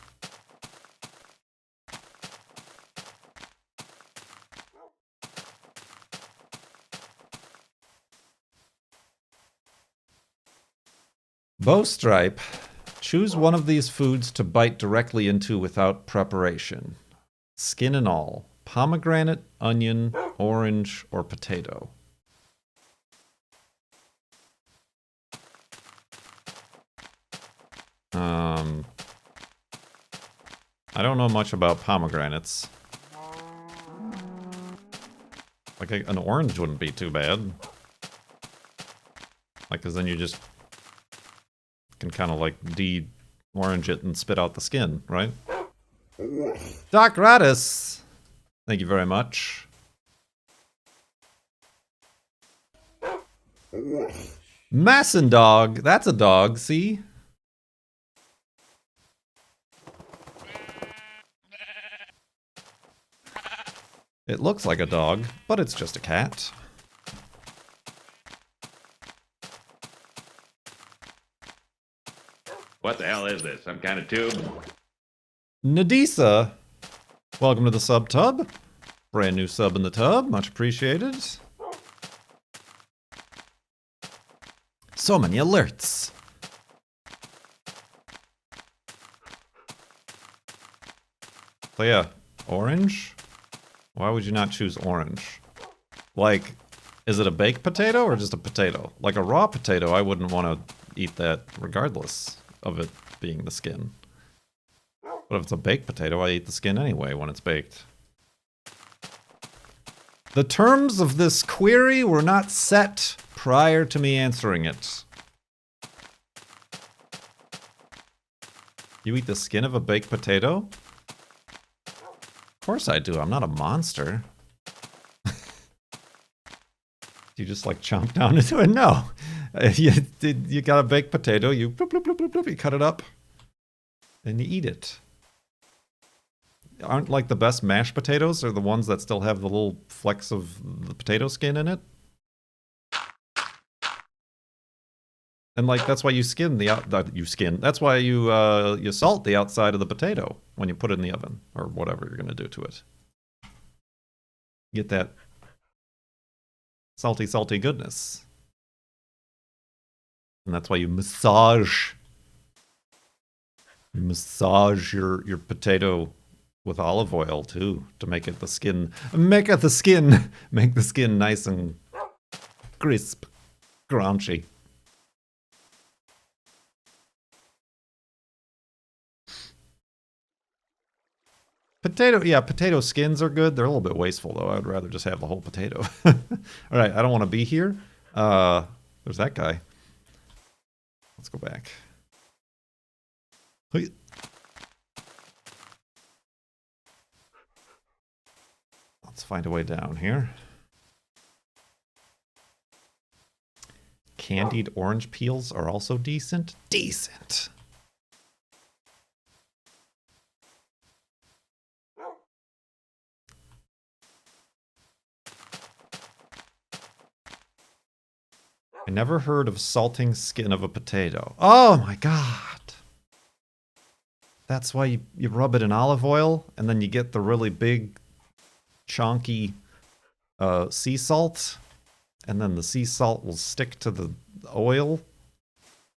Bow stripe. Choose one of these foods to bite directly into without preparation. Skin and all. Pomegranate, onion, orange, or potato. I don't know much about pomegranates. Like an orange wouldn't be too bad. Like, cause then you just can kind of like de-orange it and spit out the skin, right? Doc Radis! Thank you very much. Masson dog! That's a dog, see? It looks like a dog, but it's just a cat. What the hell is this? Some kind of tube? Nadisa! Welcome to the sub tub. Brand new sub in the tub, much appreciated. So many alerts. So yeah, orange? Why would you not choose orange? Like, is it a baked potato or just a potato? Like a raw potato, I wouldn't want to eat that regardless of it being the skin. But if it's a baked potato, I eat the skin anyway when it's baked. The terms of this query were not set prior to me answering it. You eat the skin of a baked potato? Of course I do. I'm not a monster. You just like chomp down into it? No. You got a baked potato, you bloop, bloop, bloop, bloop, bloop, you cut it up, and you eat it. Aren't like the best mashed potatoes are the ones that still have the little flecks of the potato skin in it? And like that's why you skin that's why you salt the outside of the potato when you put it in the oven or whatever you're gonna do to it. Get that salty goodness. And that's why you massage your potato with olive oil too, to make the skin nice and crisp, crunchy. Potato skins are good. They're a little bit wasteful though. I would rather just have the whole potato. All right, I don't want to be here. There's that guy. Let's go back. Let's find a way down here. Candied orange peels are also decent. Decent. I never heard of salting skin of a potato. Oh my god! That's why you rub it in olive oil, and then you get the really big, chonky sea salt, and then the sea salt will stick to the oil,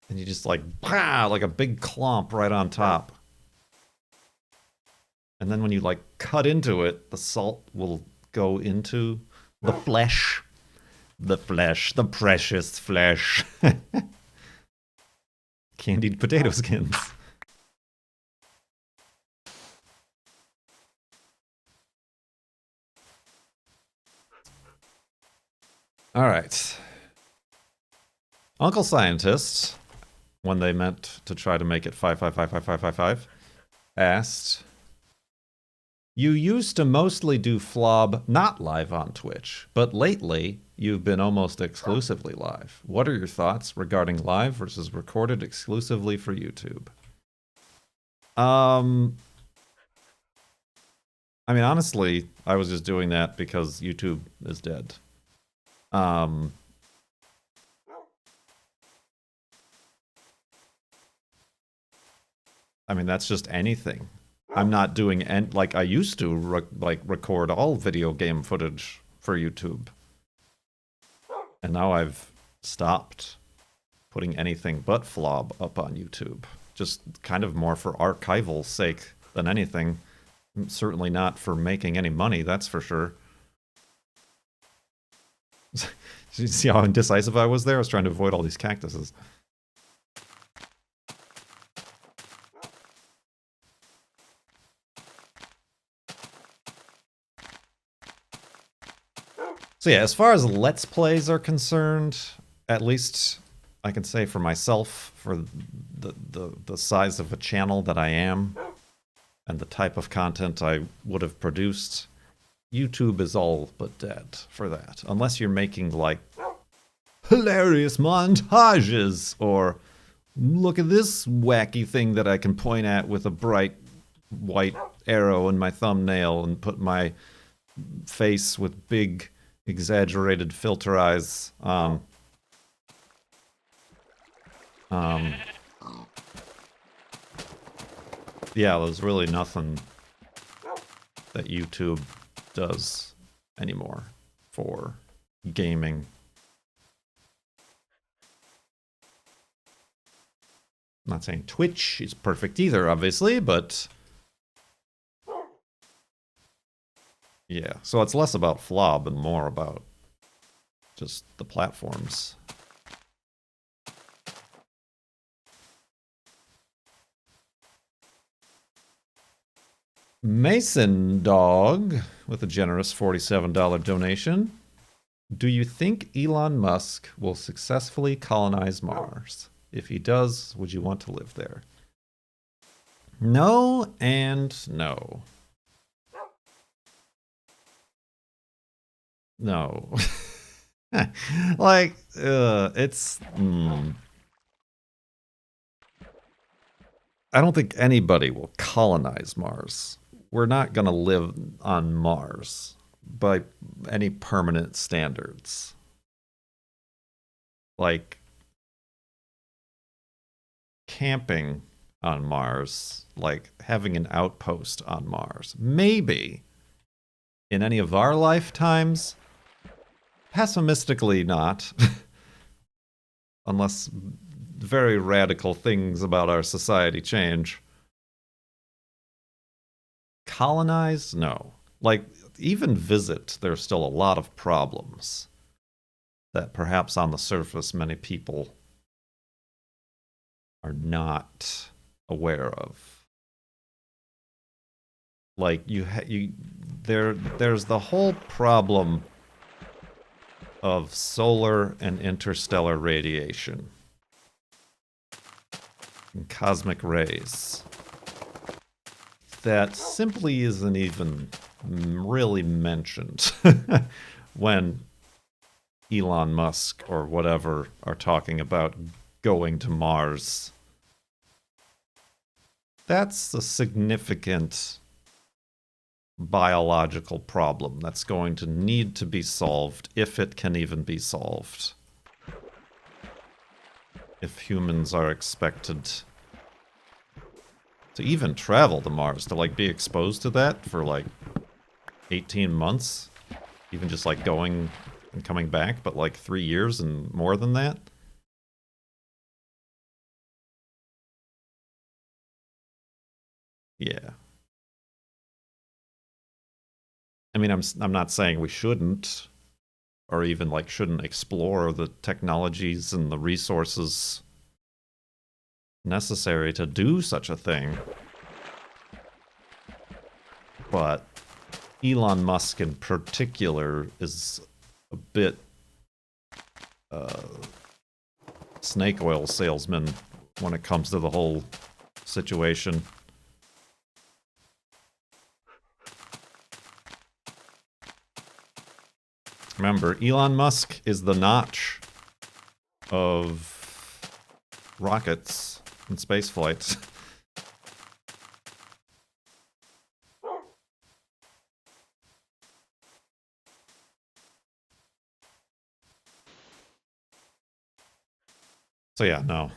and you just like, bah, like a big clump right on top. And then when you like cut into it, the salt will go into the flesh. The flesh, the precious flesh. Candied potato skins. All right. Uncle Scientist, when they meant to try to make it 5555555, asked, you used to mostly do FLoB not live on Twitch, but lately you've been almost exclusively live. What are your thoughts regarding live versus recorded exclusively for YouTube? I mean, honestly, I was just doing that because YouTube is dead. I mean, that's just anything. I'm not doing like I used to record all video game footage for YouTube. And now I've stopped putting anything but FLoB up on YouTube. Just kind of more for archival sake than anything. Certainly not for making any money, that's for sure. Did you see how indecisive I was there? I was trying to avoid all these cactuses. So yeah, as far as Let's Plays are concerned, at least I can say for myself, for the size of a channel that I am, and the type of content I would have produced, YouTube is all but dead for that. Unless you're making, like, hilarious montages, or look at this wacky thing that I can point at with a bright white arrow in my thumbnail and put my face with big exaggerated filter eyes on. Yeah, there's really nothing that YouTube does anymore for gaming. I'm not saying Twitch is perfect either, obviously, but yeah, so it's less about FLoB and more about just the platforms. Mason Dog with a generous $47 donation. Do you think Elon Musk will successfully colonize Mars? If he does, would you want to live there? No and no. No. Like, it's... I don't think anybody will colonize Mars. We're not going to live on Mars by any permanent standards. Like, camping on Mars, like having an outpost on Mars, maybe in any of our lifetimes. Pessimistically not. Unless very radical things about our society change. Colonize? No. Like, even visit, there's still a lot of problems that perhaps on the surface many people are not aware of. Like, there's the whole problem of solar and interstellar radiation and cosmic rays that simply isn't even really mentioned when Elon Musk or whatever are talking about going to Mars. That's a significant biological problem that's going to need to be solved, if it can even be solved. if humans are expected to even travel to Mars, to like be exposed to that for like 18 months, even just like going and coming back, but like 3 years and more than that. Yeah. I mean, I'm not saying we shouldn't, or even like shouldn't explore the technologies and the resources necessary to do such a thing. But Elon Musk in particular is a bit snake oil salesman when it comes to the whole situation. Remember, Elon Musk is the notch of rockets and space flights. So yeah, no.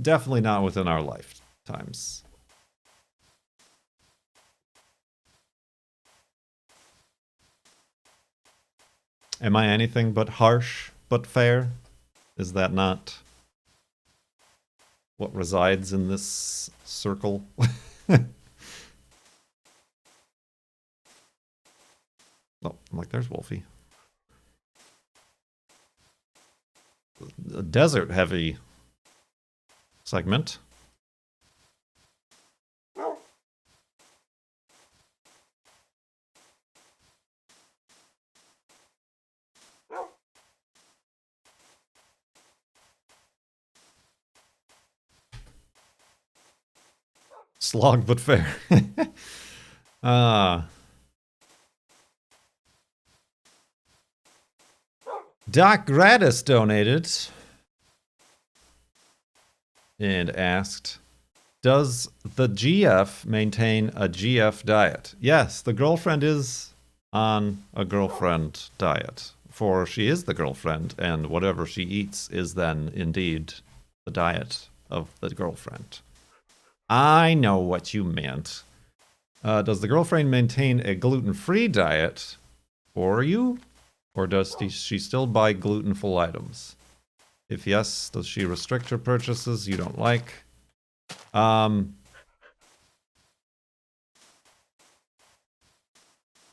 Definitely not within our lifetimes. Am I anything but harsh, but fair? Is that not what resides in this circle? Oh, I'm like, there's Wolfie. A desert-heavy segment. Slog, but fair. Doc Gratis donated and asked, does the GF maintain a GF diet? Yes, the girlfriend is on a girlfriend diet, for she is the girlfriend, and whatever she eats is then indeed the diet of the girlfriend. I know what you meant. Does the girlfriend maintain a gluten-free diet for you? Or does she still buy gluten-full items? If yes, does she restrict her purchases you don't like?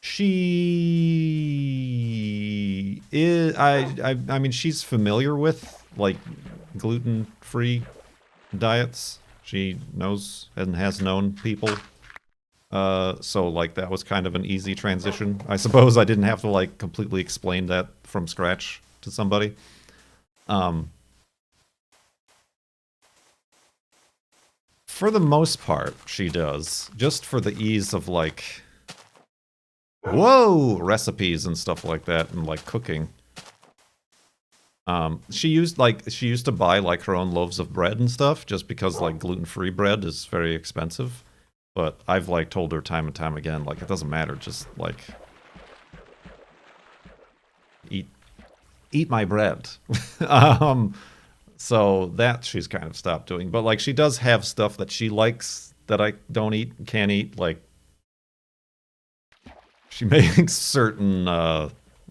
She is. I mean, she's familiar with like gluten-free diets. She knows and has known people. So like that was kind of an easy transition. I suppose I didn't have to like completely explain that from scratch to somebody. For the most part, she does. Just for the ease of like, whoa, recipes and stuff like that, and like cooking. She used to buy like her own loaves of bread and stuff, just because like gluten-free bread is very expensive. But I've like told her time and time again, like it doesn't matter, just like eat my bread. So that she's kind of stopped doing. But like she does have stuff that she likes that I don't eat, can't eat. Like she makes certain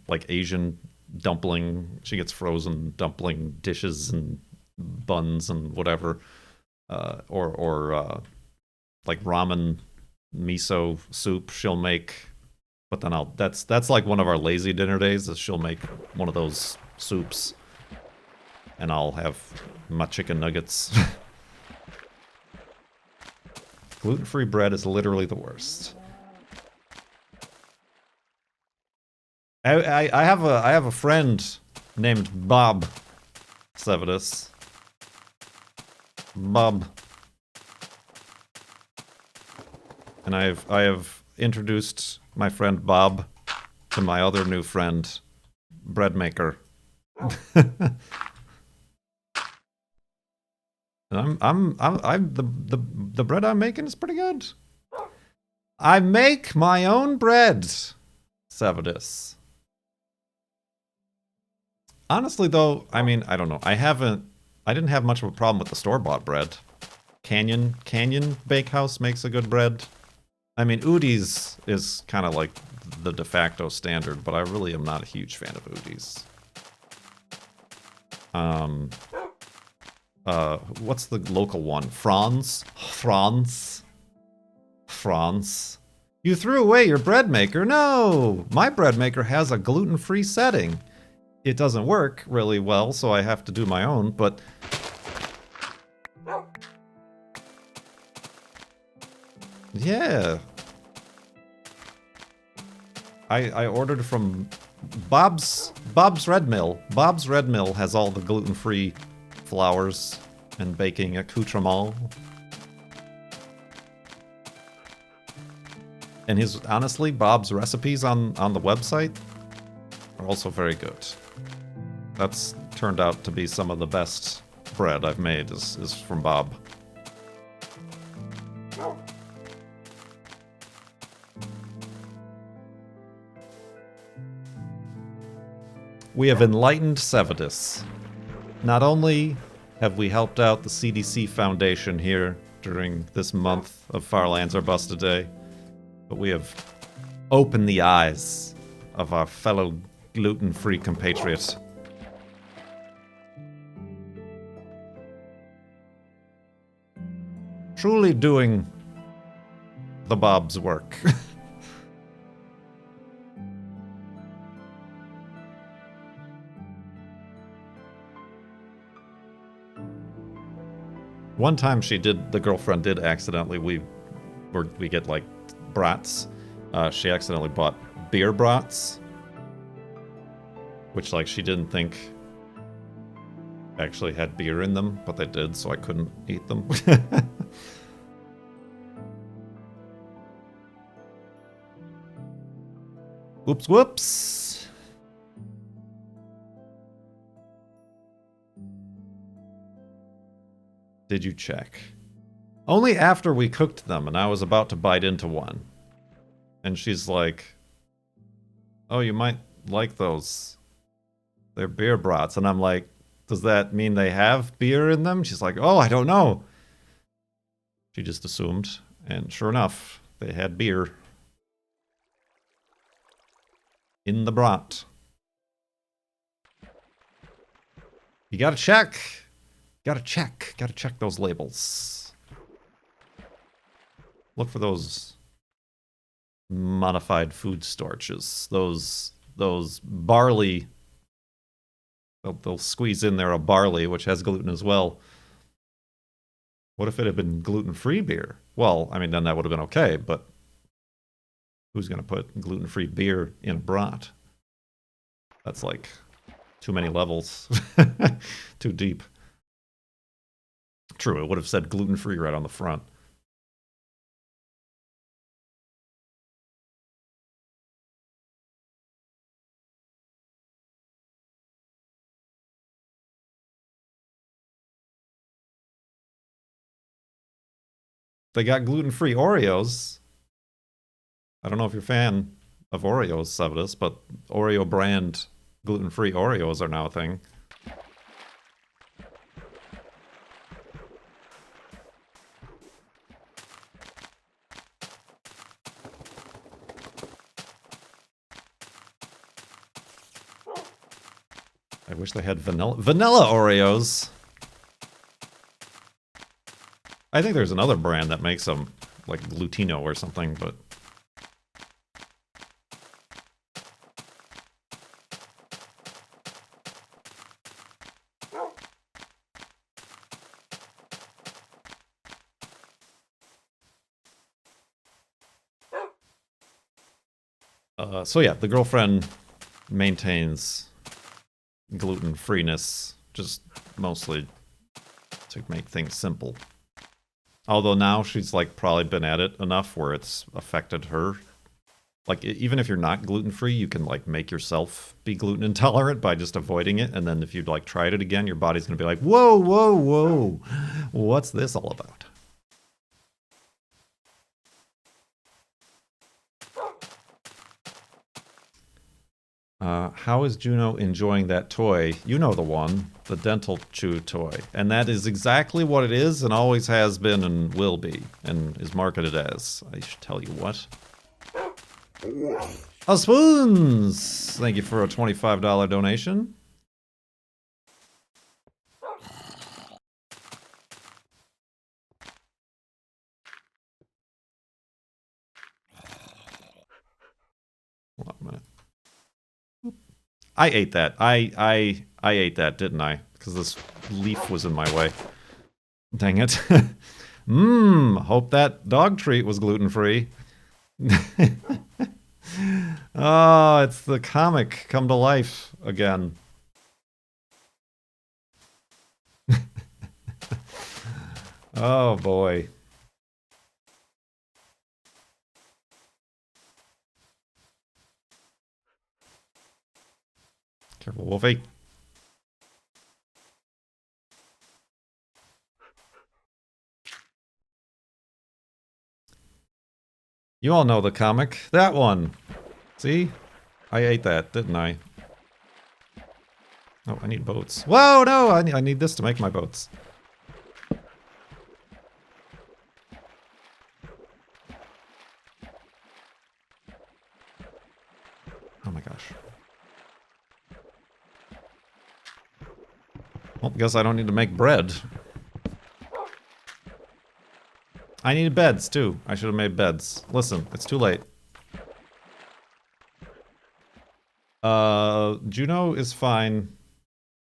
like Asian dumpling. She gets frozen dumpling dishes and buns and whatever. Or like ramen miso soup she'll make. But then that's like one of our lazy dinner days is she'll make one of those soups. And I'll have my chicken nuggets. Gluten-free bread is literally the worst. I have a friend named Bob Sevidus. Bob. And I have introduced my friend Bob to my other new friend, Breadmaker. And the bread I'm making is pretty good. I make my own bread, Sevidus. Honestly, though, I mean, I don't know. I didn't have much of a problem with the store-bought bread. Canyon Bakehouse makes a good bread. I mean, Udi's is kind of like the de facto standard, but I really am not a huge fan of Udi's. What's the local one? Franz? Franz. You threw away your bread maker? No! My bread maker has a gluten-free setting. It doesn't work really well, so I have to do my own, but... Yeah. I ordered from Bob's Red Mill. Bob's Red Mill has all the gluten-free flours and baking accoutrements. And honestly, Bob's recipes on the website are also very good. That's turned out to be some of the best bread I've made is from Bob. We have enlightened Sevidus. Not only have we helped out the CDC Foundation here during this month of Farlands Are Busted Day, but we have opened the eyes of our fellow gluten-free compatriots. Truly doing the Bob's work. One time the girlfriend did accidentally, we get like brats. She accidentally bought beer brats, which like she didn't think actually had beer in them, but they did, so I couldn't eat them. Whoops, whoops. Did you check? Only after we cooked them, and I was about to bite into one. And she's like, oh, you might like those. They're beer brats. And I'm like, does that mean they have beer in them? She's like, oh, I don't know. She just assumed. And sure enough, they had beer in the brat. You gotta check. Gotta check those labels. Look for those modified food starches. Those barley. They'll squeeze in there a barley, which has gluten as well. What if it had been gluten-free beer? Well, I mean, then that would have been okay, but who's going to put gluten-free beer in a brat? That's like too many levels. Too deep. True, it would have said gluten-free right on the front. They got gluten-free Oreos. I don't know if you're a fan of Oreos, Sevidus, but Oreo brand gluten-free Oreos are now a thing. I wish they had vanilla Oreos. I think there's another brand that makes them, like Glutino or something, but... So yeah, the girlfriend maintains gluten-freeness, just mostly to make things simple. Although now she's like probably been at it enough where it's affected her. Like even if you're not gluten-free, you can like make yourself be gluten intolerant by just avoiding it, and then if you like tried it again, your body's gonna be like, whoa, whoa, whoa, what's this all about? How is Juno enjoying that toy? You know the one, the dental chew toy. And that is exactly what it is and always has been and will be and is marketed as. I should tell you what. Oh, Spoons! Thank you for a $25 donation. Hold on a minute. I ate that. I ate that, didn't I? Because this leaf was in my way. Dang it. Hope that dog treat was gluten-free. Oh, it's the comic come to life again. Oh, boy. Careful, Wolfie. You all know the comic. That one. See? I ate that, didn't I? Oh, I need boats. Whoa, no! I need this to make my boats. Oh my gosh. Well, guess I don't need to make bread. I needed beds, too. I should have made beds. Listen, it's too late. Juno is fine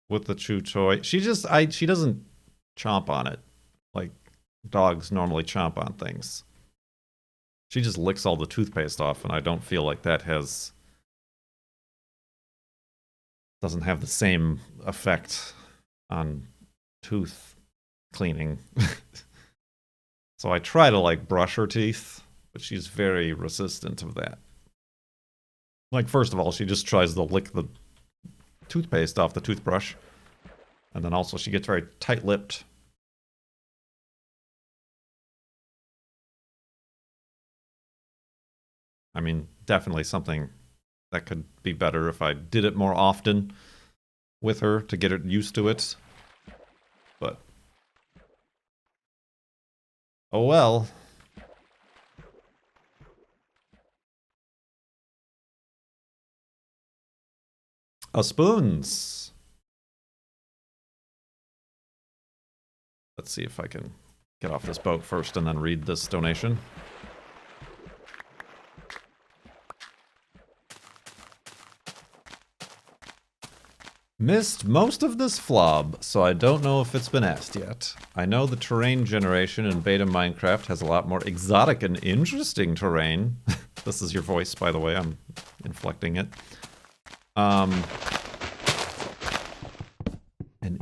with the chew toy. She doesn't chomp on it. Like, dogs normally chomp on things. She just licks all the toothpaste off, and I don't feel like that doesn't have the same effect on tooth cleaning. So I try to, like, brush her teeth, but she's very resistant of that. Like, first of all, she just tries to lick the toothpaste off the toothbrush. And then also she gets very tight-lipped. I mean, definitely something that could be better if I did it more often with her to get her used to it. But oh well. Spoons. Let's see if I can get off this boat first and then read this donation. Missed most of this FLoB, so I don't know if it's been asked yet. I know the terrain generation in beta Minecraft has a lot more exotic and interesting terrain. This is your voice, by the way, I'm inflecting it. An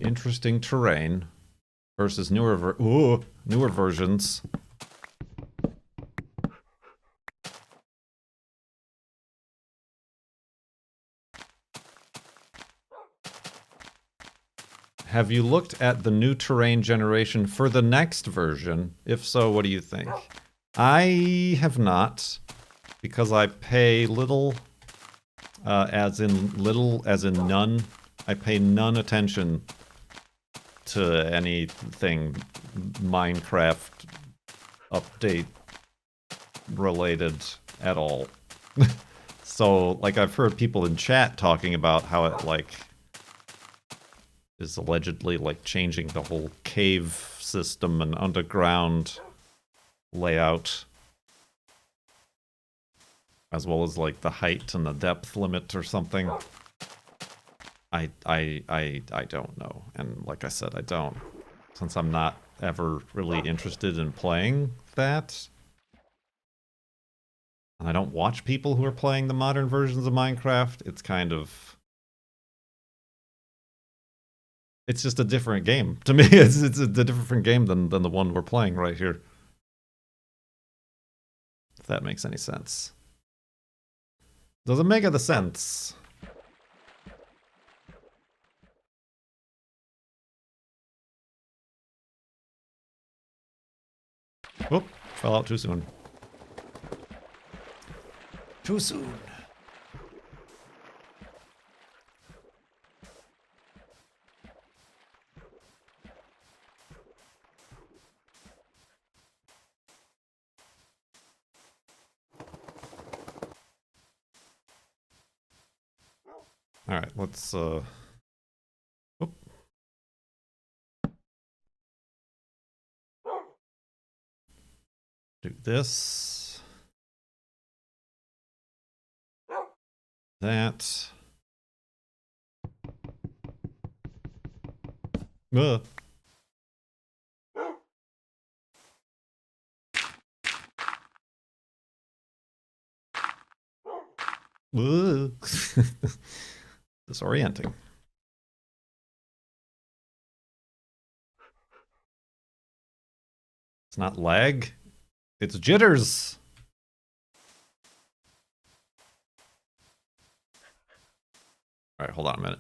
interesting terrain versus newer versions. Have you looked at the new terrain generation for the next version? If so, what do you think? I have not, because I pay little, as in none. I pay none attention to anything Minecraft update related at all. So, like, I've heard people in chat talking about how it, like, is allegedly, like, changing the whole cave system and underground layout, as well as, like, the height and the depth limit or something. I don't know, and like I said, I don't, since I'm not ever really interested in playing that, and I don't watch people who are playing the modern versions of Minecraft. It's kind of, it's just a different game to me. It's a different game than the one we're playing right here, if that makes any sense. Does it make any sense? Whoop, fell out too soon. Too soon. Alright, let's oop. Do this. That. Ugh. Ugh. Disorienting. It's not lag, it's jitters. Alright, hold on a minute.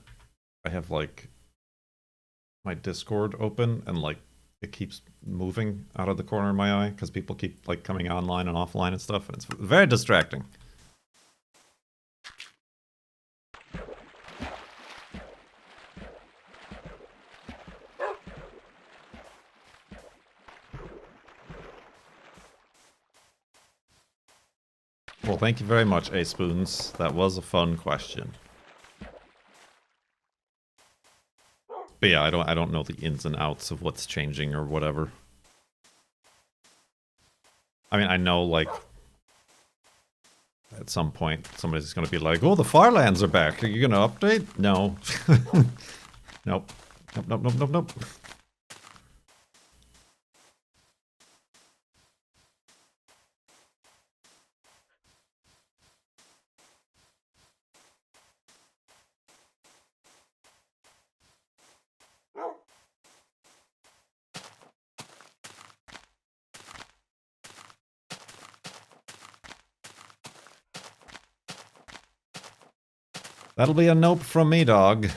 I have like my Discord open and like it keeps moving out of the corner of my eye because people keep like coming online and offline and stuff, and it's very distracting. Well, thank you very much, A Spoons. That was a fun question. But yeah, I don't know the ins and outs of what's changing or whatever. I mean, I know like at some point somebody's gonna be like, "Oh, the farlands are back. Are you gonna update?" No. Nope. Nope. Nope. Nope. Nope. Nope. That'll be a nope from me, dog.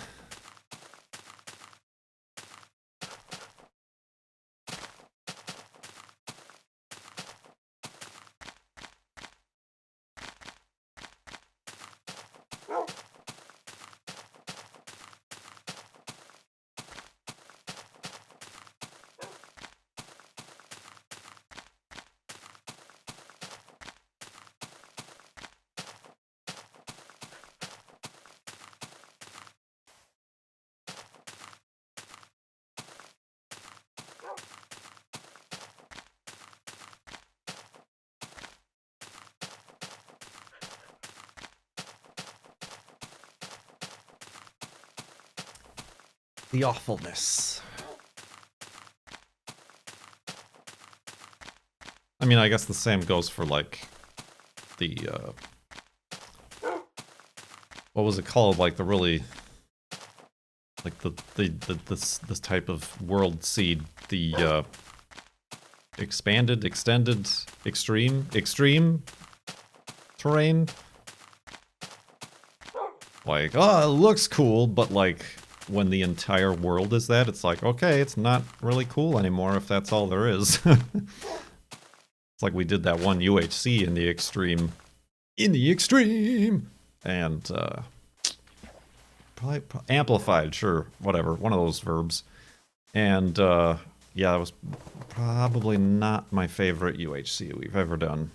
The awfulness. I mean, I guess the same goes for like the what was it called? Like the really like this type of world seed, the expanded, extended, extreme terrain. Like, oh, it looks cool, but like when the entire world is that, it's like, okay, it's not really cool anymore if that's all there is. It's like we did that one UHC in the extreme. And probably amplified, sure, whatever, one of those verbs. And yeah, it was probably not my favorite UHC we've ever done.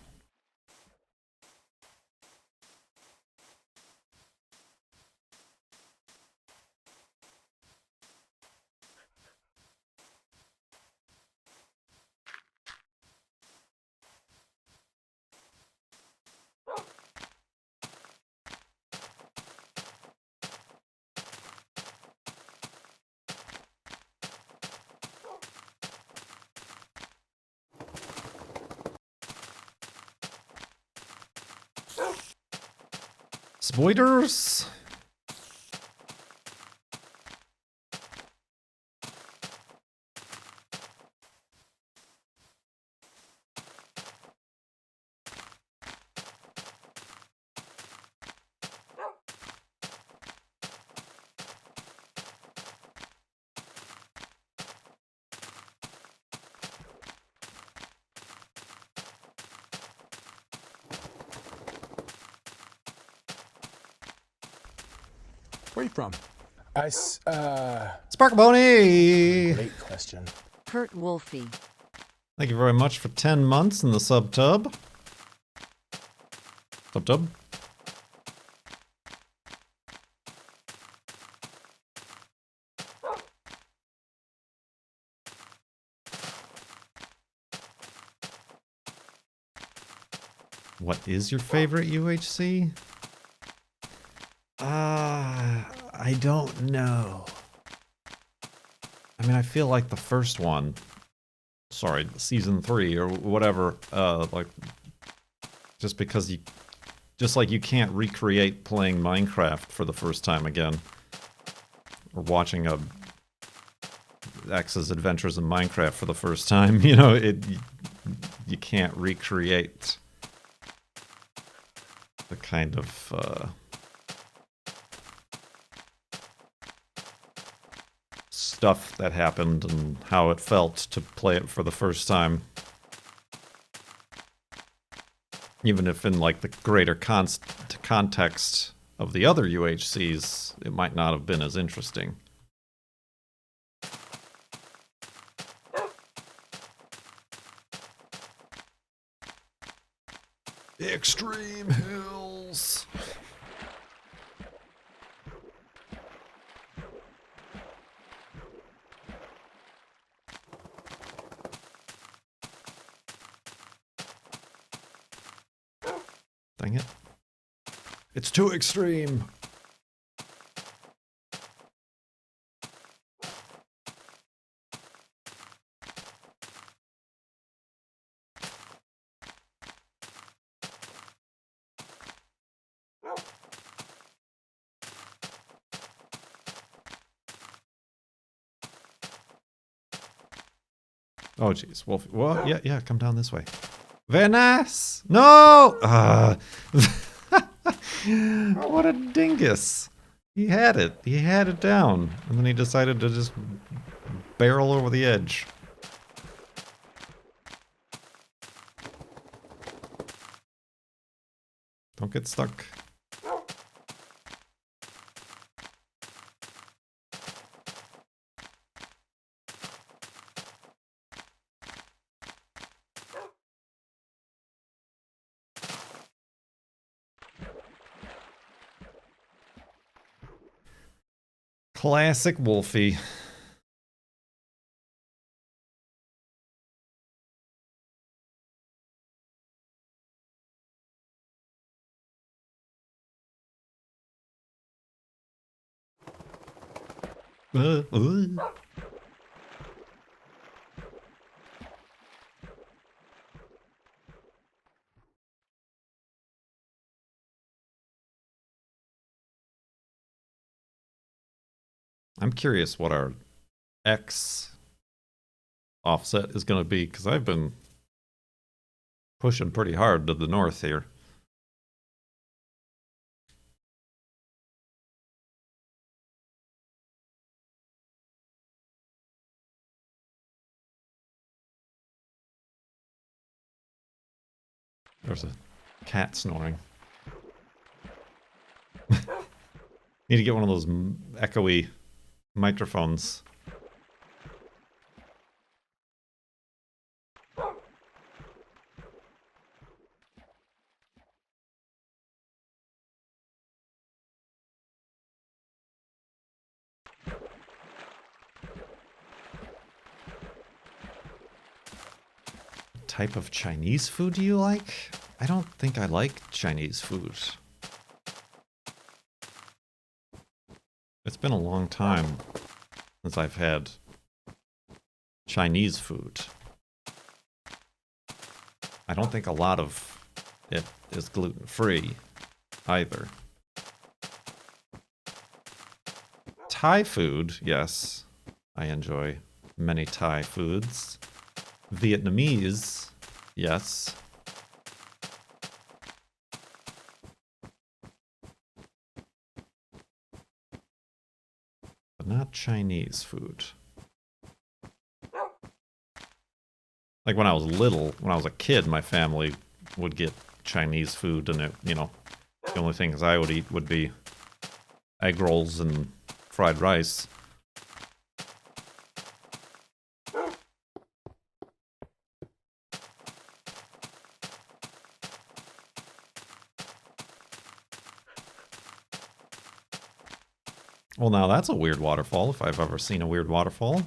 Spoilers? Where are you from? Sparkaboni! Great question. Kurt Wolfie. Thank you very much for 10 months in the subtub. Subtub? What is your favorite UHC? I don't know. I mean, I feel like the first one, sorry, season 3 or whatever, like, just because just like you can't recreate playing Minecraft for the first time again, or watching a X's Adventures in Minecraft for the first time, you know, you can't recreate the kind of stuff that happened and how it felt to play it for the first time. Even if in like the greater context of the other UHCs, it might not have been as interesting. Extreme hills. Dang it. It's too extreme. Oh, jeez. Wolfie. Well, yeah, come down this way. Very nice. No! What a dingus. He had it. He had it down. And then he decided to just barrel over the edge. Don't get stuck. Classic Wolfie. Uh. I'm curious what our X offset is going to be, because I've been pushing pretty hard to the north here. There's a cat snoring. Need to get one of those echoey microphones. Type of Chinese food do you like? I don't think I like Chinese food. It's been a long time since I've had Chinese food. I don't think a lot of it is gluten-free either. Thai food, yes. I enjoy many Thai foods. Vietnamese, yes. But not Chinese food. Like when I was little, when I was a kid, my family would get Chinese food, and it, you know, the only things I would eat would be egg rolls and fried rice. Well, now that's a weird waterfall, if I've ever seen a weird waterfall.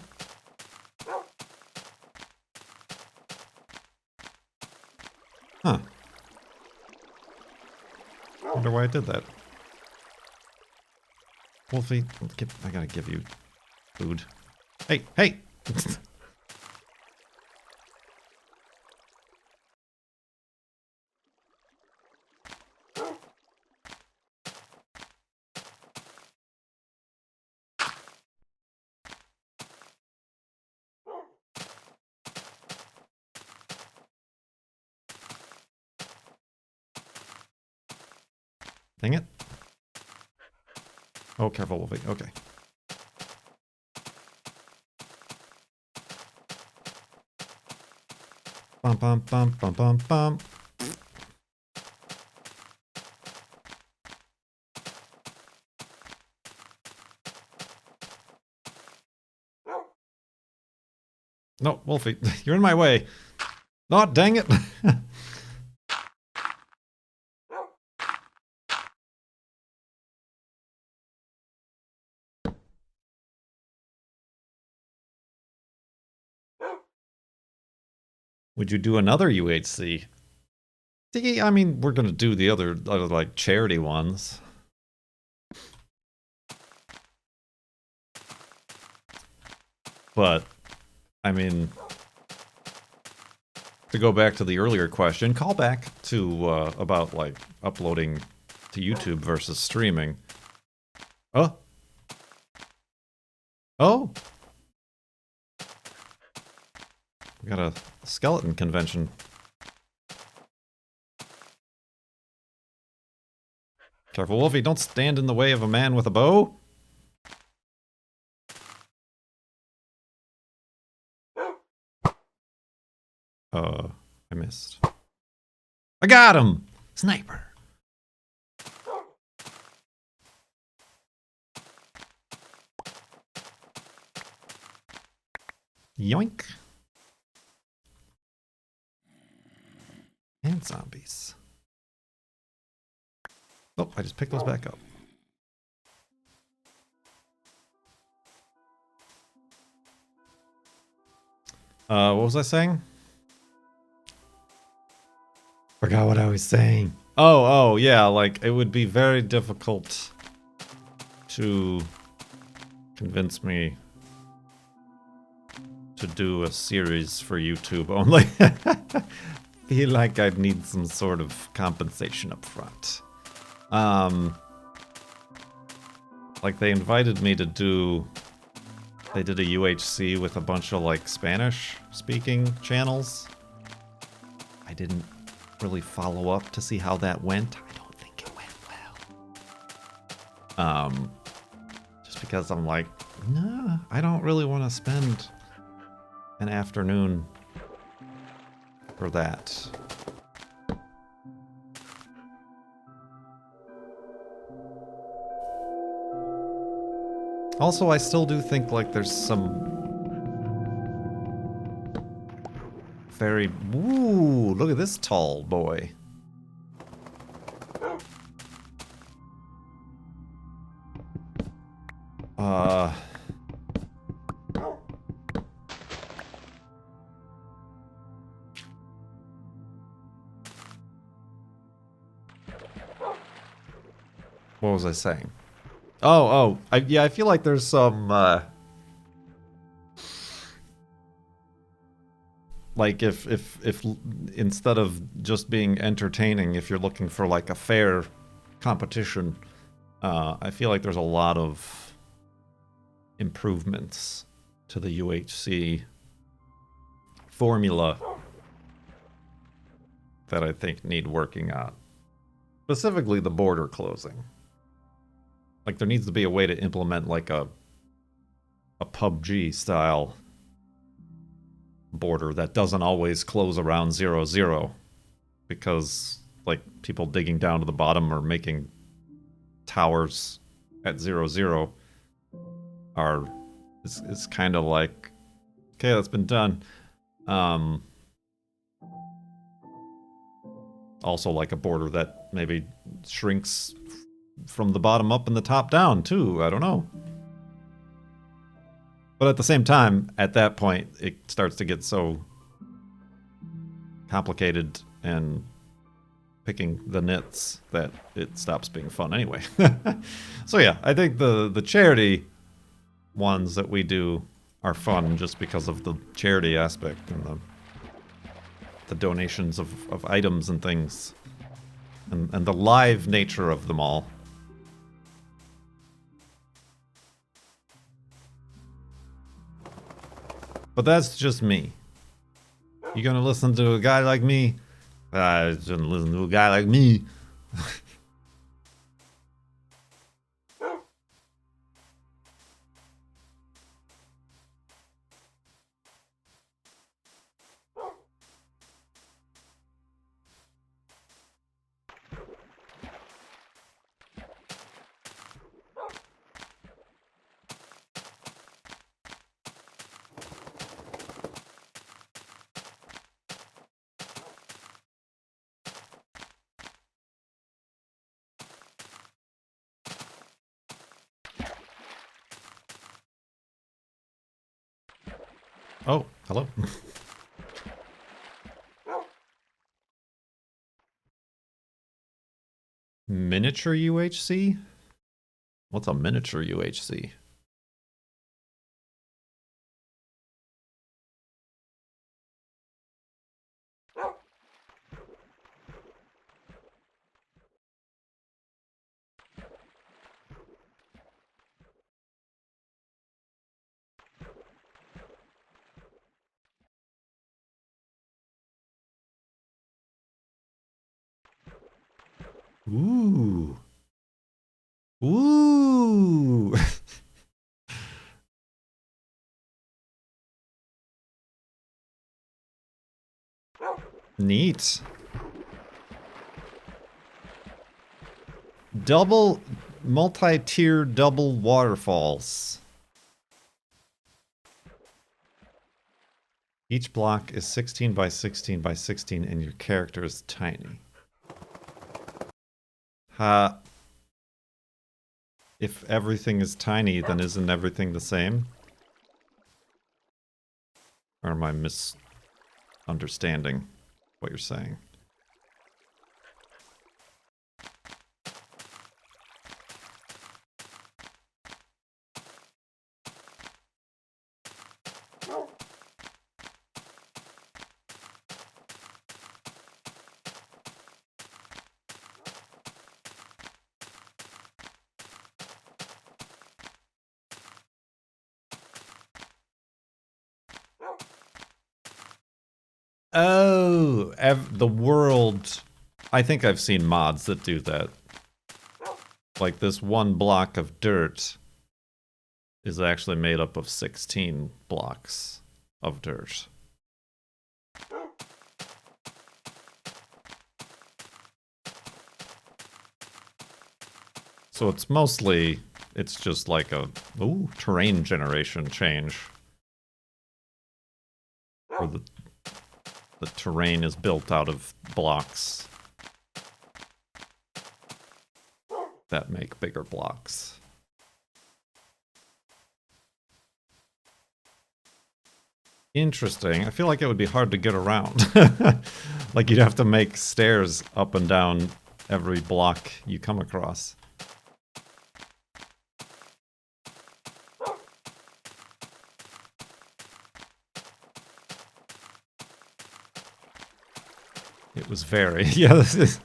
Huh. Wonder why I did that. Wolfie, I gotta give you food. Hey, hey! Dang it. Oh, careful, Wolfie. Okay. Bum bum bum bum bum bum. No, Wolfie, you're in my way. Oh, dang it. Would you do another UHC? I mean, we're gonna do the other like charity ones. But, I mean, to go back to the earlier question, call back to about like uploading to YouTube versus streaming. Oh. Oh. We got a skeleton convention. Careful, Wolfie, don't stand in the way of a man with a bow. I missed. I got him! Sniper. Yoink. And zombies. Oh, I just picked those back up. What was I saying? Forgot what I was saying. Oh, yeah, like, it would be very difficult to convince me to do a series for YouTube only. Feel like I'd need some sort of compensation up front. Like, they invited me to do... They did a UHC with a bunch of, like, Spanish-speaking channels. I didn't really follow up to see how that went. I don't think it went well. Just because I'm like, nah, I don't really want to spend an afternoon for that. Also, I still do think like there's some very... Ooh, look at this tall boy. What was I saying? Yeah, I feel like there's some, like if instead of just being entertaining, if you're looking for like a fair competition, I feel like there's a lot of improvements to the UHC formula that I think need working on. Specifically the border closing. Like, there needs to be a way to implement, like, a PUBG style border that doesn't always close around 0-0. Because, like, people digging down to the bottom or making towers at 0-0 are... It's kind of like, okay, that's been done. Also, like, a border that maybe shrinks from the bottom up and the top down, too. I don't know. But at the same time, at that point, it starts to get so complicated and picking the nits that it stops being fun anyway. So yeah, I think the charity ones that we do are fun just because of the charity aspect and the donations of items and things. And the live nature of them all. But that's just me. You gonna listen to a guy like me? I shouldn't listen to a guy like me. Oh, hello. Miniature UHC? What's a miniature UHC? Ooh. Ooh. Neat. Double, multi-tier double waterfalls. Each block is 16 by 16 by 16 and your character is tiny. If everything is tiny, then isn't everything the same? Or am I misunderstanding what you're saying? Oh, the world. I think I've seen mods that do that. Like this one block of dirt is actually made up of 16 blocks of dirt. So it's mostly, it's just like a terrain generation change. Where the terrain is built out of blocks that make bigger blocks. Interesting. I feel like it would be hard to get around. Like you'd have to make stairs up and down every block you come across. It was very, yeah, this is...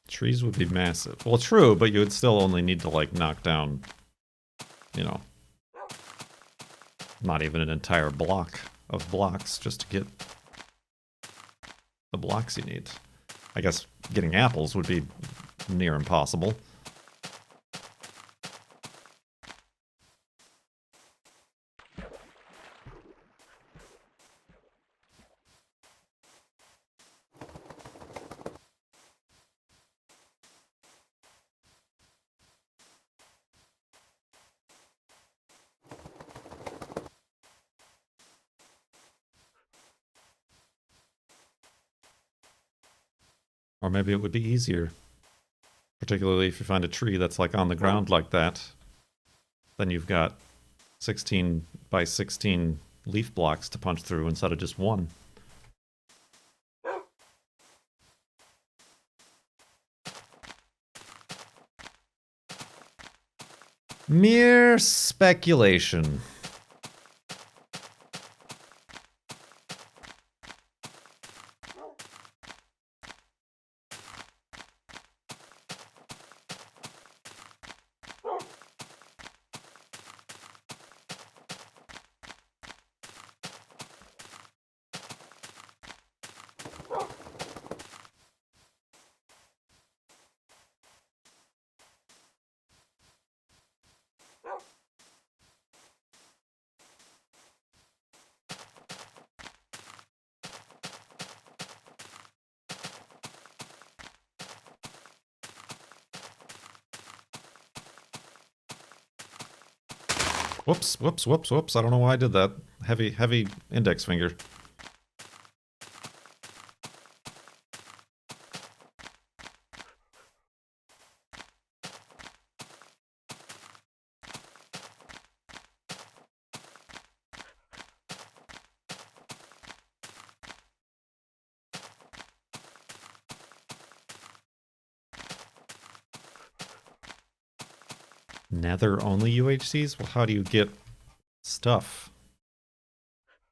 Trees would be massive. Well, true, but you would still only need to, like, knock down, you know, not even an entire block of blocks just to get the blocks you need. I guess getting apples would be near impossible. Or maybe it would be easier. Particularly if you find a tree that's like on the ground like that. Then you've got 16 by 16 leaf blocks to punch through instead of just one. Mere speculation. Whoops, whoops, whoops, whoops. I don't know why I did that. Heavy index finger. Nether only UHCs? Well, how do you get stuff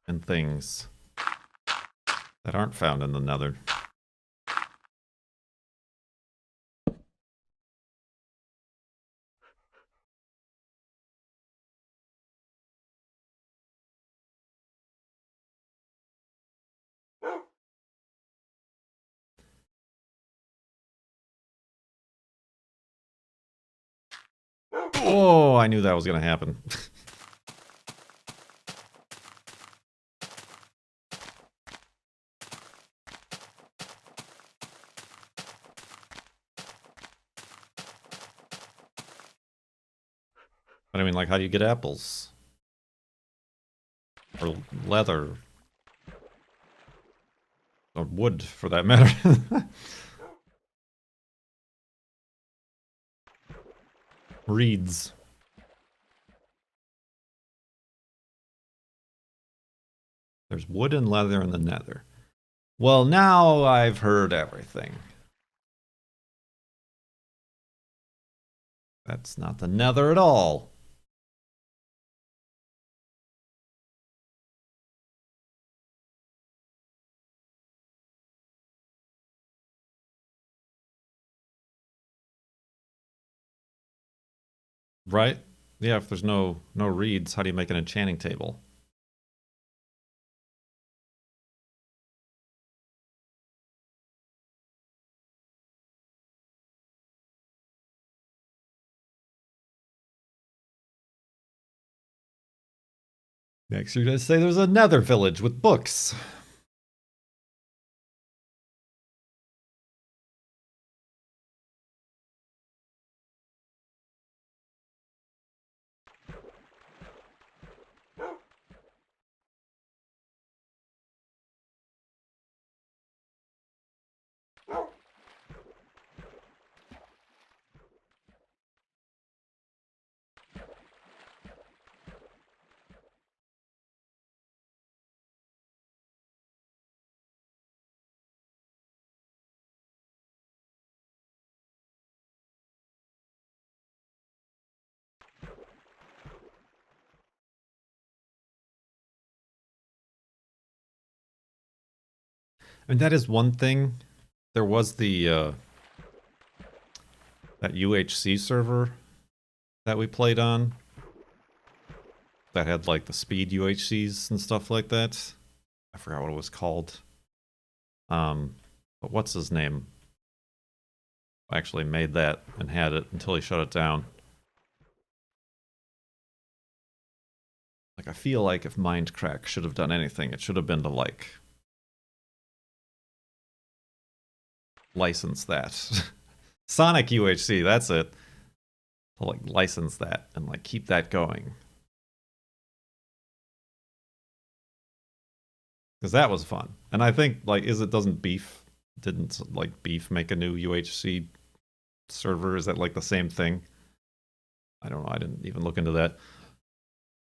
and things that aren't found in the Nether? Oh, I knew that was going to happen. But I mean, like, how do you get apples? Or leather? Or wood, for that matter. Reeds. There's wood and leather in the Nether. Well, now I've heard everything. That's not the Nether at all. Right? Yeah, if there's no reeds, how do you make an enchanting table? Next, you're gonna say there's a Nether village with books. And that is one thing. There was the that UHC server that we played on that had like the speed UHCs and stuff like that. I forgot what it was called. But what's his name? Actually made that and had it until he shut it down. Like, I feel like if Mindcrack should have done anything, it should have been to like license that. Sonic UHC, that's it. To like license that and like keep that going. Because that was fun. And I think like it doesn't beef Didn't like Beef make a new UHC server? Is that like the same thing? I don't know. I didn't even look into that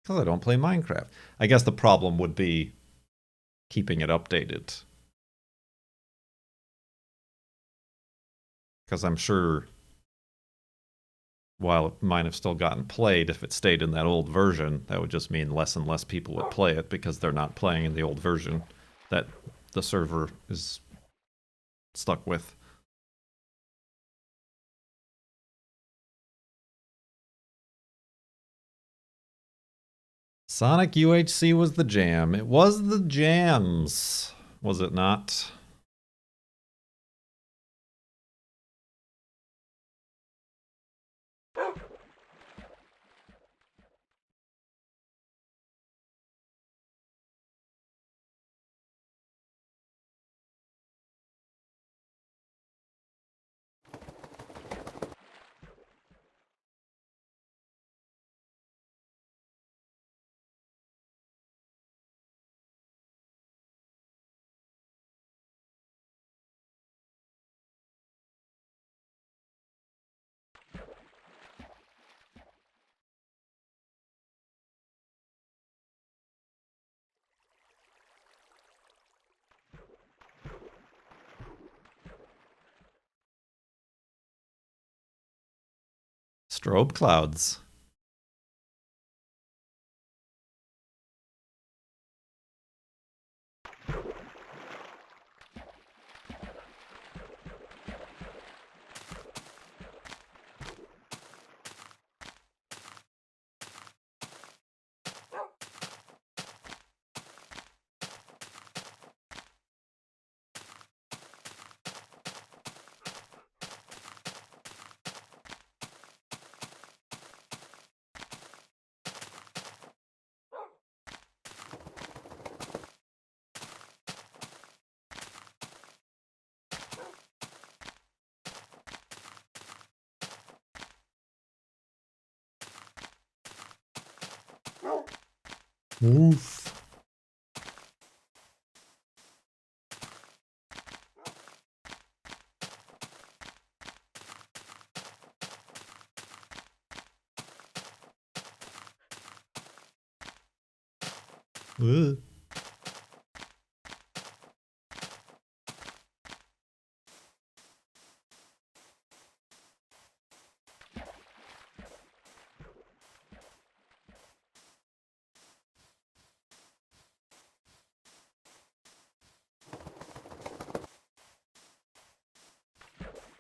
because I don't play Minecraft. I guess the problem would be keeping it updated. Because I'm sure while it might have still gotten played, if it stayed in that old version, that would just mean less and less people would play it because they're not playing in the old version that the server is stuck with. Sonic UHC was the jam. It was the jams, was it not? Strobe clouds. Oof. Ugh.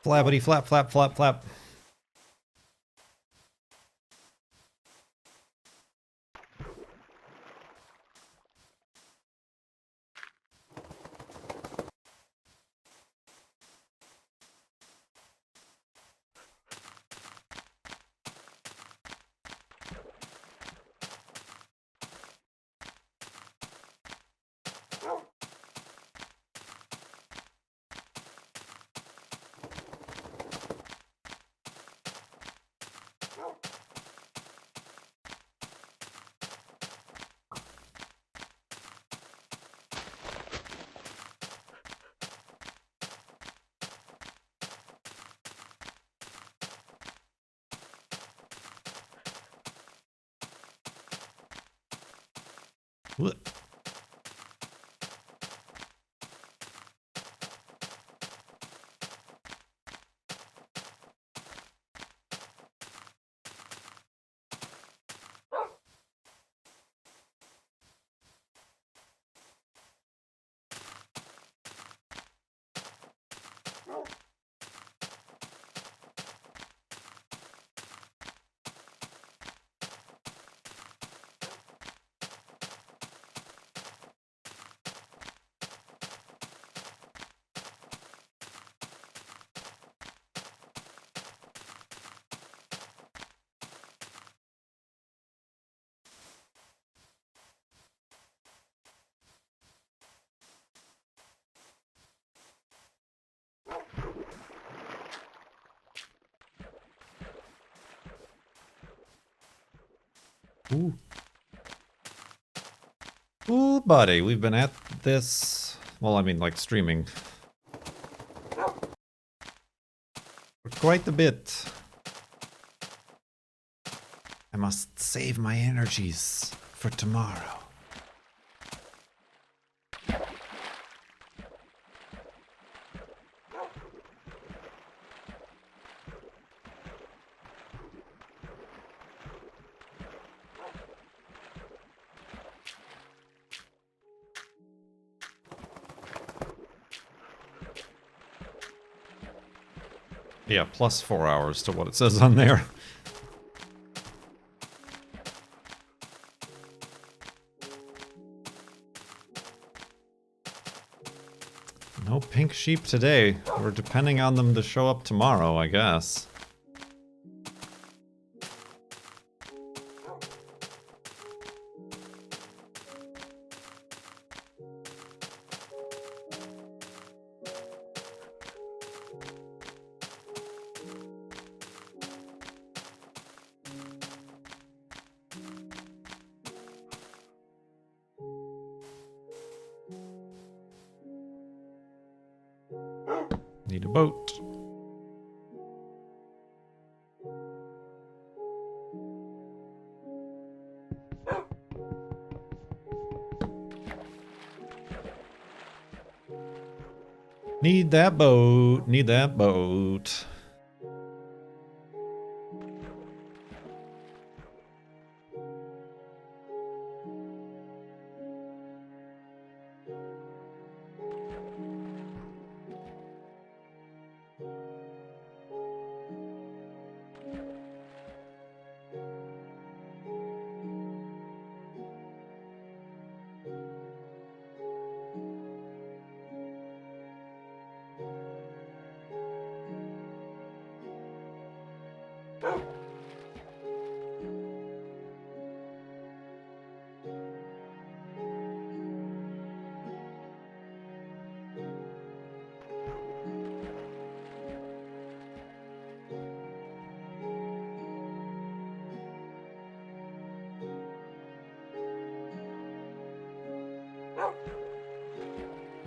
Flappity flap flap flap flap. What? Ooh. Ooh, buddy, we've been at this, well, I mean, like, streaming quite a bit. I must save my energies for tomorrow. Yeah, plus 4 hours to what it says on there. No pink sheep today. We're depending on them to show up tomorrow, I guess. Need a boat. Need that boat. Need that boat.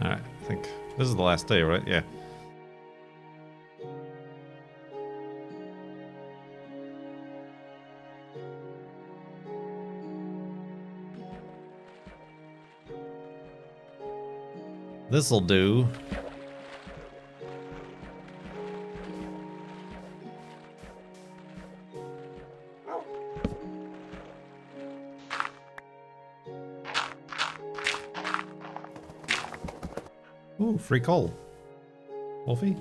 Alright, I think this is the last day, right? Yeah. This'll do. Ooh, free coal. Wolfie?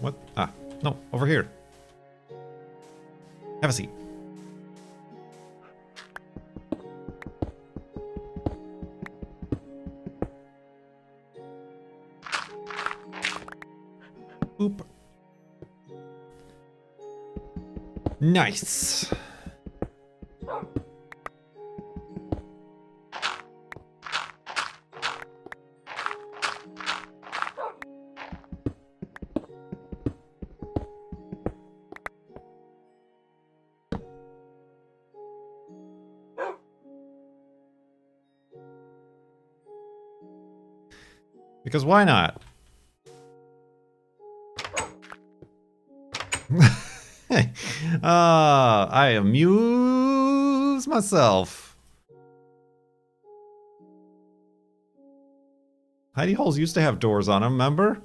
What? Ah, no, over here. Have a seat. Oop. Nice. Because why not? I amuse myself. Hidey holes used to have doors on them, remember?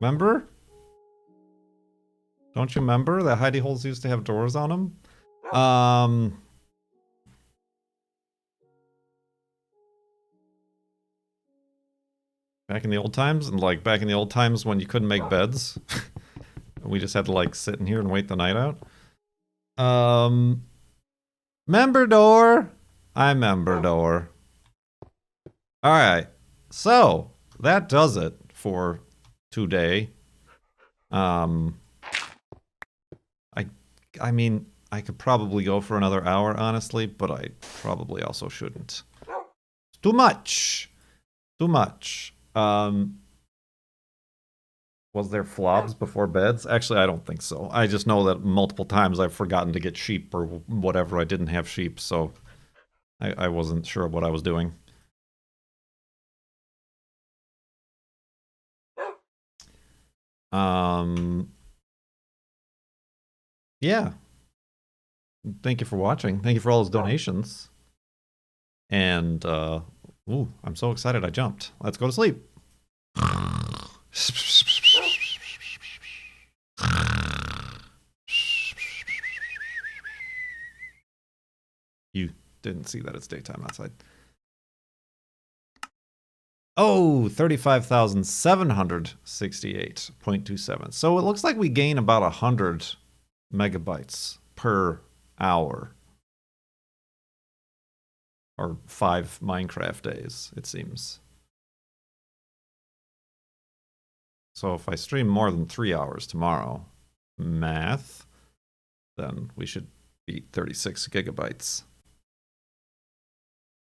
Remember? Don't you remember that hidey holes used to have doors on them? Back in the old times, and like back in the old times when you couldn't make beds, we just had to like sit in here and wait the night out. Member door. I member door. All right, so that does it for today. I mean, I could probably go for another hour, honestly, but I probably also shouldn't. Too much. Too much. Was there FLoBs before beds? Actually, I don't think so. I just know that multiple times I've forgotten to get sheep or whatever. I didn't have sheep, so I wasn't sure what I was doing. Yeah. Thank you for watching. Thank you for all those donations. And ooh, I'm so excited I jumped. Let's go to sleep. You didn't see that it's daytime outside. Oh, 35,768.27. So it looks like we gain about 100 megabytes per hour. Or 5 Minecraft days, it seems. So if I stream more than 3 hours tomorrow, math, then we should be 36 gigabytes.